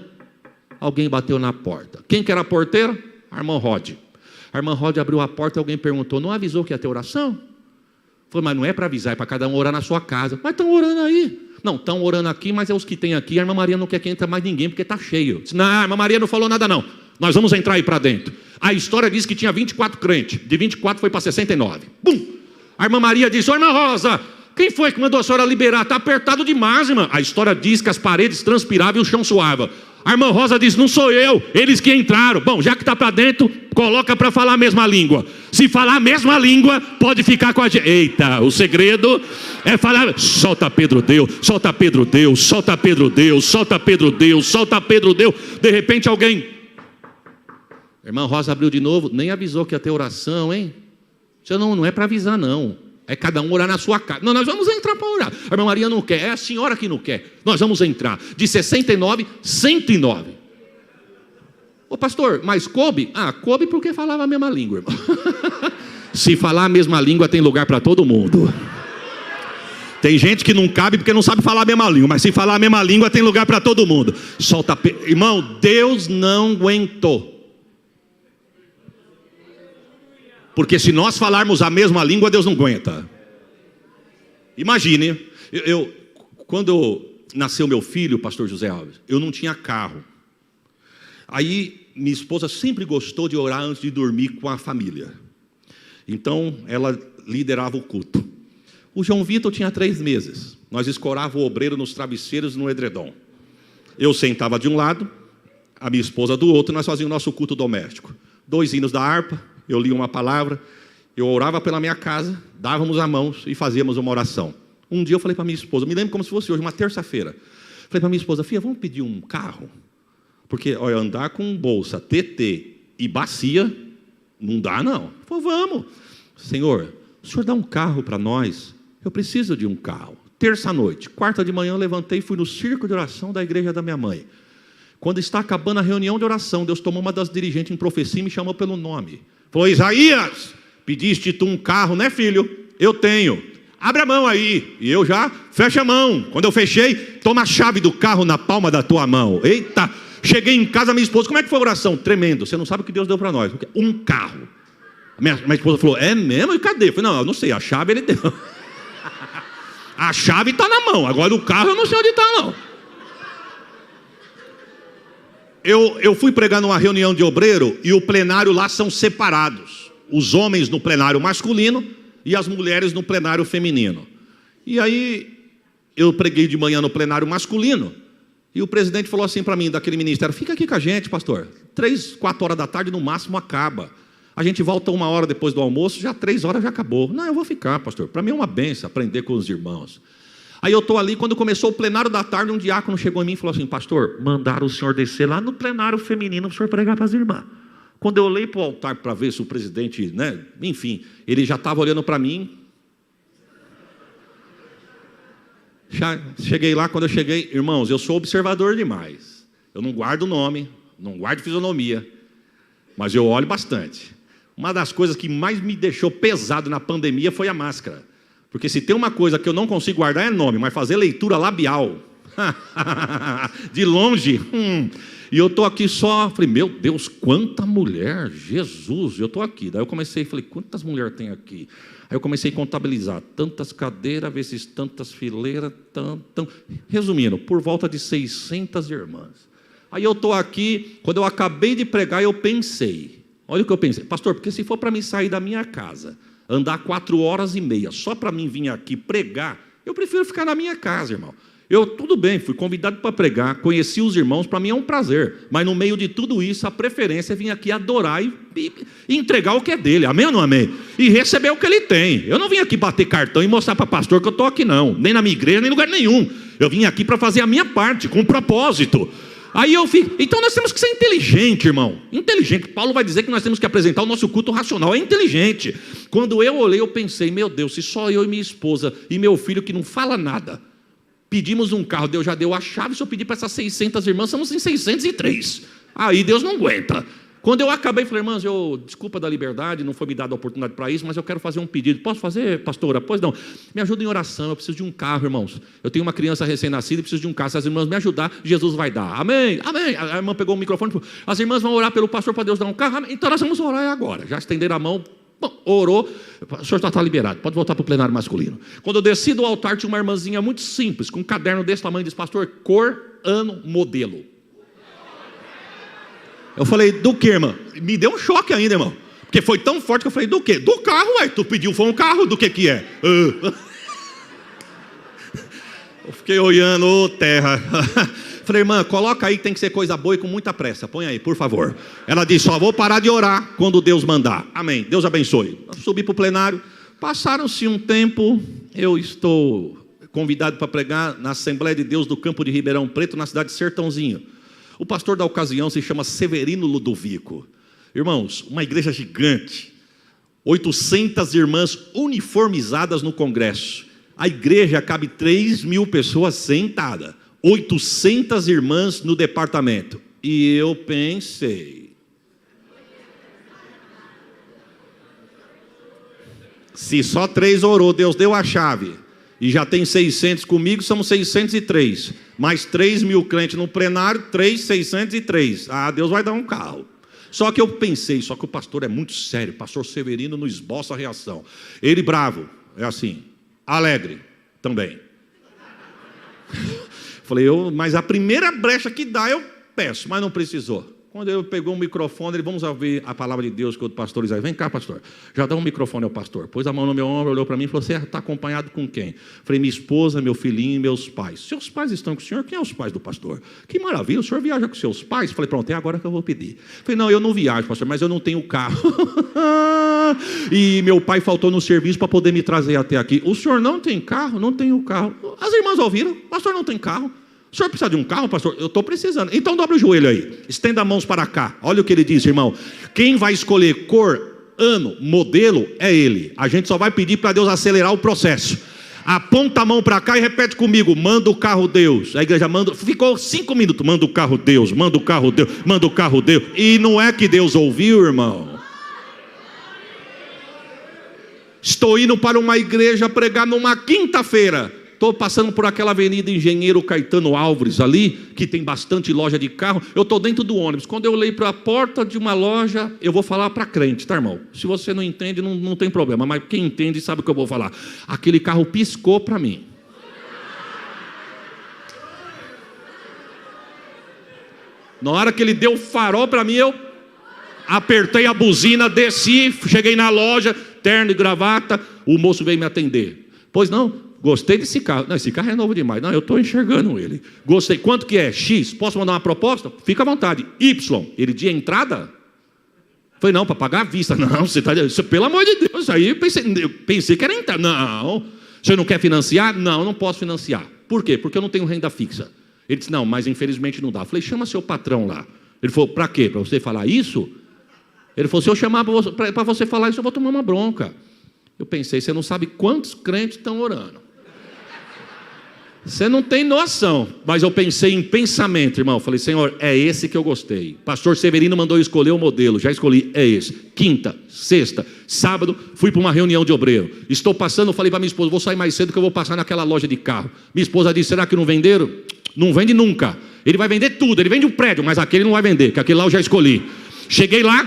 alguém bateu na porta. Quem que era a porteira? A irmã Rod. A irmã Rod abriu a porta e alguém perguntou: não avisou que ia ter oração? Falei: mas não é para avisar, é para cada um orar na sua casa. Mas estão orando aí. Não, estão orando aqui, mas é os que tem aqui. A irmã Maria não quer que entre mais ninguém, porque está cheio. Disse: não, a irmã Maria não falou nada não. Nós vamos entrar aí para dentro. A história diz que tinha 24 crentes. De 24 foi para 69. Bum! A irmã Maria disse: ô irmã Rosa, quem foi que mandou a senhora liberar? Está apertado demais, irmã. A história diz que as paredes transpiravam e o chão suava. A irmã Rosa disse: não sou eu, eles que entraram. Bom, já que está para dentro, coloca para falar a mesma língua. Se falar a mesma língua, pode ficar com a gente. Eita, o segredo é falar: solta Pedro, Deus, solta Pedro, Deus, solta Pedro, Deus, solta Pedro, Deus, solta Pedro, Deus. De repente alguém... A irmã Rosa abriu de novo, nem avisou que ia ter oração, hein? Isso não é para avisar não. É cada um orar na sua casa. Não, nós vamos entrar para orar. A irmã Maria não quer, é a senhora que não quer. Nós vamos entrar. De 69, 109. Ô pastor, mas coube? Ah, coube porque falava a mesma língua, irmão. Se falar a mesma língua, tem lugar para todo mundo. Tem gente que não cabe porque não sabe falar a mesma língua. Mas se falar a mesma língua, tem lugar para todo mundo. Solta, irmão, Deus não aguentou. Porque se nós falarmos a mesma língua, Deus não aguenta. Imagine, quando nasceu meu filho, pastor José Alves, eu não tinha carro. Aí minha esposa sempre gostou de orar antes de dormir com a família. Então ela liderava o culto. O João Vitor tinha 3 meses. Nós escorava o obreiro nos travesseiros e no edredom. Eu sentava de um lado, a minha esposa do outro, e nós fazíamos o nosso culto doméstico. 2 hinos da harpa. Eu li uma palavra, eu orava pela minha casa, dávamos as mãos e fazíamos uma oração. Um dia eu falei para minha esposa, me lembro como se fosse hoje, uma terça-feira. Falei para minha esposa: filha, vamos pedir um carro? Porque olha, andar com bolsa, TT e bacia, não dá não. Falei: vamos. Senhor, o senhor dá um carro para nós? Eu preciso de um carro. Terça-noite, quarta de manhã eu levantei e fui no circo de oração da igreja da minha mãe. Quando está acabando a reunião de oração, Deus tomou uma das dirigentes em profecia e me chamou pelo nome. Falou: Isaías, pediste tu um carro, né filho? Eu tenho. Abre a mão aí. E eu já fecho a mão. Quando eu fechei, toma a chave do carro na palma da tua mão. Eita, cheguei em casa, minha esposa: como é que foi a oração? Tremendo. Você não sabe o que Deus deu para nós. Um carro. Minha esposa falou: é mesmo? E cadê? Eu falei: não, eu não sei, a chave ele deu. A chave está na mão, agora o carro eu não sei onde está não. Eu fui pregar numa reunião de obreiro e o plenário lá são separados. Os homens no plenário masculino e as mulheres no plenário feminino. E aí eu preguei de manhã no plenário masculino e o presidente falou assim para mim, daquele ministério: fica aqui com a gente, pastor. 3, 4 horas da tarde no máximo acaba. A gente volta 1 hora depois do almoço, já 3 horas já acabou. Não, eu vou ficar, pastor. Para mim é uma benção aprender com os irmãos. Aí eu estou ali, quando começou o plenário da tarde, um diácono chegou em mim e falou assim: pastor, mandaram o senhor descer lá no plenário feminino para o senhor pregar para as irmãs. Quando eu olhei para o altar para ver se o presidente, enfim, ele já estava olhando para mim. Cheguei lá, quando eu cheguei, irmãos, eu sou observador demais. Eu não guardo nome, não guardo fisionomia, mas eu olho bastante. Uma das coisas que mais me deixou pesado na pandemia foi a máscara. Porque se tem uma coisa que eu não consigo guardar é nome, mas fazer leitura labial, de longe, E eu estou aqui só, falei, meu Deus, quanta mulher, Jesus, eu estou aqui. Daí eu comecei, falei, quantas mulheres tem aqui? Aí eu comecei a contabilizar, tantas cadeiras, vezes tantas fileiras, resumindo, por volta de 600 irmãs. Aí eu estou aqui, quando eu acabei de pregar, eu pensei, olha o que eu pensei, pastor, porque se for para mim sair da minha casa, andar 4h30, só para mim vir aqui pregar, eu prefiro ficar na minha casa, irmão. Tudo bem, fui convidado para pregar, conheci os irmãos, para mim é um prazer, mas no meio de tudo isso, a preferência é vir aqui adorar e entregar o que é dele, amém ou não amém? E receber o que ele tem. Eu não vim aqui bater cartão e mostrar para pastor que eu estou aqui não, nem na minha igreja, nem em lugar nenhum. Eu vim aqui para fazer a minha parte, com um propósito. Aí eu fico, então nós temos que ser inteligente, irmão. Inteligente, Paulo vai dizer que nós temos que apresentar o nosso culto racional, é inteligente. Quando eu olhei, eu pensei, meu Deus, se só eu e minha esposa e meu filho que não fala nada, pedimos um carro, Deus já deu a chave, se eu pedir para essas 600 irmãs, somos em 603. Aí Deus não aguenta. Quando eu acabei, falei, irmãs, desculpa da liberdade, não foi me dada a oportunidade para isso, mas eu quero fazer um pedido. Posso fazer, pastora? Pois não. Me ajuda em oração, eu preciso de um carro, irmãos. Eu tenho uma criança recém-nascida e preciso de um carro. Se as irmãs me ajudar, Jesus vai dar. Amém, amém. A irmã pegou o microfone e falou, as irmãs vão orar pelo pastor para Deus dar um carro. Amém. Então nós vamos orar agora. Já estenderam a mão, orou, o senhor está liberado, pode voltar para o plenário masculino. Quando eu desci do altar, tinha uma irmãzinha muito simples, com um caderno desse tamanho, disse, pastor, cor, ano, modelo. Eu falei, do que, irmã? Me deu um choque ainda, irmão, porque foi tão forte que eu falei, do que? Do carro, ué, tu pediu, foi um carro, do que é? Eu fiquei olhando, ô terra. Falei, irmã, coloca aí que tem que ser coisa boa e com muita pressa. Põe aí, por favor. Ela disse, só vou parar de orar quando Deus mandar. Amém, Deus abençoe. Eu subi para o plenário. Passaram-se um tempo. Eu estou convidado para pregar na Assembleia de Deus do Campo de Ribeirão Preto, na cidade de Sertãozinho. O pastor da ocasião se chama Severino Ludovico. Irmãos, uma igreja gigante. 800 irmãs uniformizadas no congresso. A igreja cabe 3.000 pessoas sentadas. 800 irmãs no departamento. E eu pensei, se só 3 orou, Deus deu a chave, e já tem 600 comigo, somos 603, mais 3.000 crentes no plenário, 603. Deus vai dar um carro. Só que eu pensei, só que o pastor é muito sério, pastor Severino não esboça a reação. Ele bravo, é assim, alegre também. Falei, mas a primeira brecha que dá eu peço, mas não precisou. Quando ele pegou um microfone, ele, vamos ouvir a palavra de Deus que o pastor Isaías, vem cá pastor, já dá um microfone ao pastor, pôs a mão no meu ombro, olhou para mim e falou, você está acompanhado com quem? Falei, minha esposa, meu filhinho e meus pais. Seus pais estão com o senhor? Quem é os pais do pastor? Que maravilha, o senhor viaja com seus pais? Falei, pronto, é agora que eu vou pedir. Falei, não, eu não viajo pastor, mas eu não tenho carro. E meu pai faltou no serviço para poder me trazer até aqui. O senhor não tem carro? Não tenho carro. As irmãs ouviram, pastor não tem carro. O senhor precisa de um carro, pastor? Eu estou precisando. Então dobra o joelho aí, estenda as mãos para cá. Olha o que ele diz, irmão. Quem vai escolher cor, ano, modelo é ele. A gente só vai pedir para Deus acelerar o processo. Aponta a mão para cá e repete comigo, manda o carro Deus. A igreja manda, ficou 5 minutos, manda o carro Deus, manda o carro Deus, manda o carro Deus. E não é que Deus ouviu, irmão. Estou indo para uma igreja pregar numa quinta-feira. Estou passando por aquela avenida Engenheiro Caetano Álvares ali, que tem bastante loja de carro. Eu estou dentro do ônibus. Quando eu olhei para a porta de uma loja, eu vou falar para crente, tá, irmão? Se você não entende, não tem problema. Mas quem entende sabe o que eu vou falar. Aquele carro piscou para mim. Na hora que ele deu o farol para mim, eu apertei a buzina, desci, cheguei na loja, terno e gravata. O moço veio me atender. Pois não? Gostei desse carro. Não, esse carro é novo demais. Não, eu estou enxergando ele. Gostei. Quanto que é? X. Posso mandar uma proposta? Fica à vontade. Y. Ele de entrada? Falei, não, para pagar à vista. Não, você está... Pelo amor de Deus. Aí eu pensei que era entrada. Não. Você não quer financiar? Não, não posso financiar. Por quê? Porque eu não tenho renda fixa. Ele disse, não, mas infelizmente não dá. Falei, chama seu patrão lá. Ele falou, para quê? Para você falar isso? Ele falou, se eu chamar para você falar isso, eu vou tomar uma bronca. Eu pensei, você não sabe quantos crentes estão orando. Você não tem noção. Mas eu pensei em pensamento, irmão. Falei, Senhor, é esse que eu gostei. Pastor Severino mandou eu escolher o modelo. Já escolhi, é esse. Quinta, sexta, sábado, fui para uma reunião de obreiro. Estou passando, falei para minha esposa, vou sair mais cedo que eu vou passar naquela loja de carro. Minha esposa disse, será que não venderam? Não vende nunca. Ele vai vender tudo, ele vende o prédio, mas aquele não vai vender, que aquele lá eu já escolhi. Cheguei lá,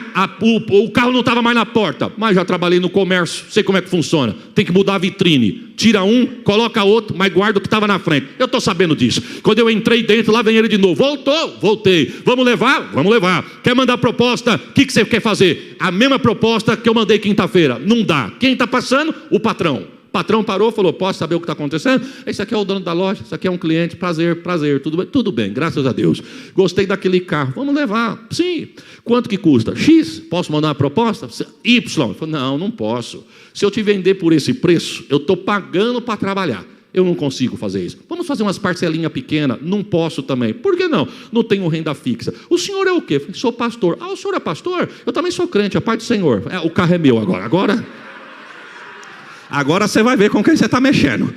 o carro não estava mais na porta, mas já trabalhei no comércio, sei como é que funciona. Tem que mudar a vitrine, tira um, coloca outro, mas guarda o que estava na frente. Eu estou sabendo disso. Quando eu entrei dentro, lá vem ele de novo. Voltei. Vamos levar? Vamos levar. Quer mandar proposta? O que você quer fazer? A mesma proposta que eu mandei quinta-feira. Não dá. Quem está passando? O patrão. O patrão parou, falou, posso saber o que está acontecendo? Esse aqui é o dono da loja, esse aqui é um cliente, prazer, tudo bem, graças a Deus. Gostei daquele carro, vamos levar, sim. Quanto que custa? X, posso mandar uma proposta? Y, falei, não posso. Se eu te vender por esse preço, eu estou pagando para trabalhar. Eu não consigo fazer isso. Vamos fazer umas parcelinhas pequenas? Não posso também. Por que não? Não tenho renda fixa. O senhor é o quê? Falei, sou pastor. O senhor é pastor? Eu também sou crente, a paz do Senhor. O carro é meu agora. Agora você vai ver com quem você está mexendo.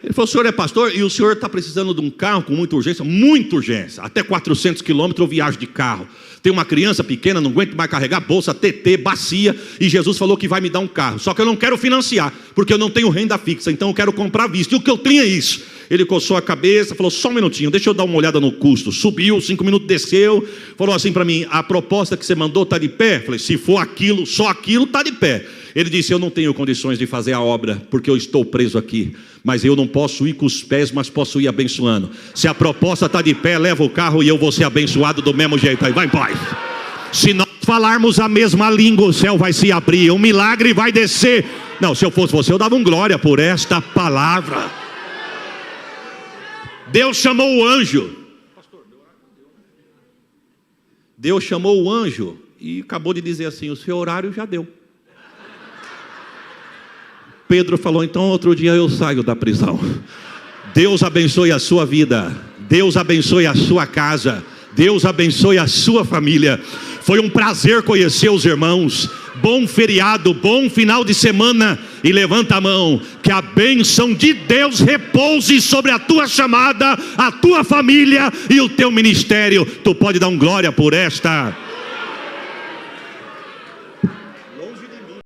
Ele falou, o senhor é pastor e o senhor está precisando de um carro com muita urgência. Até 400 quilômetros eu viajo de carro. Tem uma criança pequena, não aguento mais carregar, bolsa, TT, bacia. E Jesus falou que vai me dar um carro. Só que eu não quero financiar, porque eu não tenho renda fixa. Então eu quero comprar à vista. E o que eu tenho é isso. Ele coçou a cabeça, falou, só um minutinho, deixa eu dar uma olhada no custo. Subiu, 5 minutos desceu. Falou assim para mim, a proposta que você mandou está de pé? Falei, se for aquilo, só aquilo está de pé. Ele disse, eu não tenho condições de fazer a obra, porque eu estou preso aqui. Mas eu não posso ir com os pés, mas posso ir abençoando. Se a proposta está de pé, leva o carro e eu vou ser abençoado do mesmo jeito. Aí vai em paz. Se nós falarmos a mesma língua, o céu vai se abrir, um milagre vai descer. Não, se eu fosse você, eu dava um glória por esta palavra. Deus chamou o anjo. Deus chamou o anjo e acabou de dizer assim, o seu horário já deu. Pedro falou, então outro dia eu saio da prisão. Deus abençoe a sua vida. Deus abençoe a sua casa. Deus abençoe a sua família. Foi um prazer conhecer os irmãos. Bom feriado, bom final de semana. E levanta a mão, que a bênção de Deus repouse sobre a tua chamada, a tua família e o teu ministério. Tu pode dar um glória por esta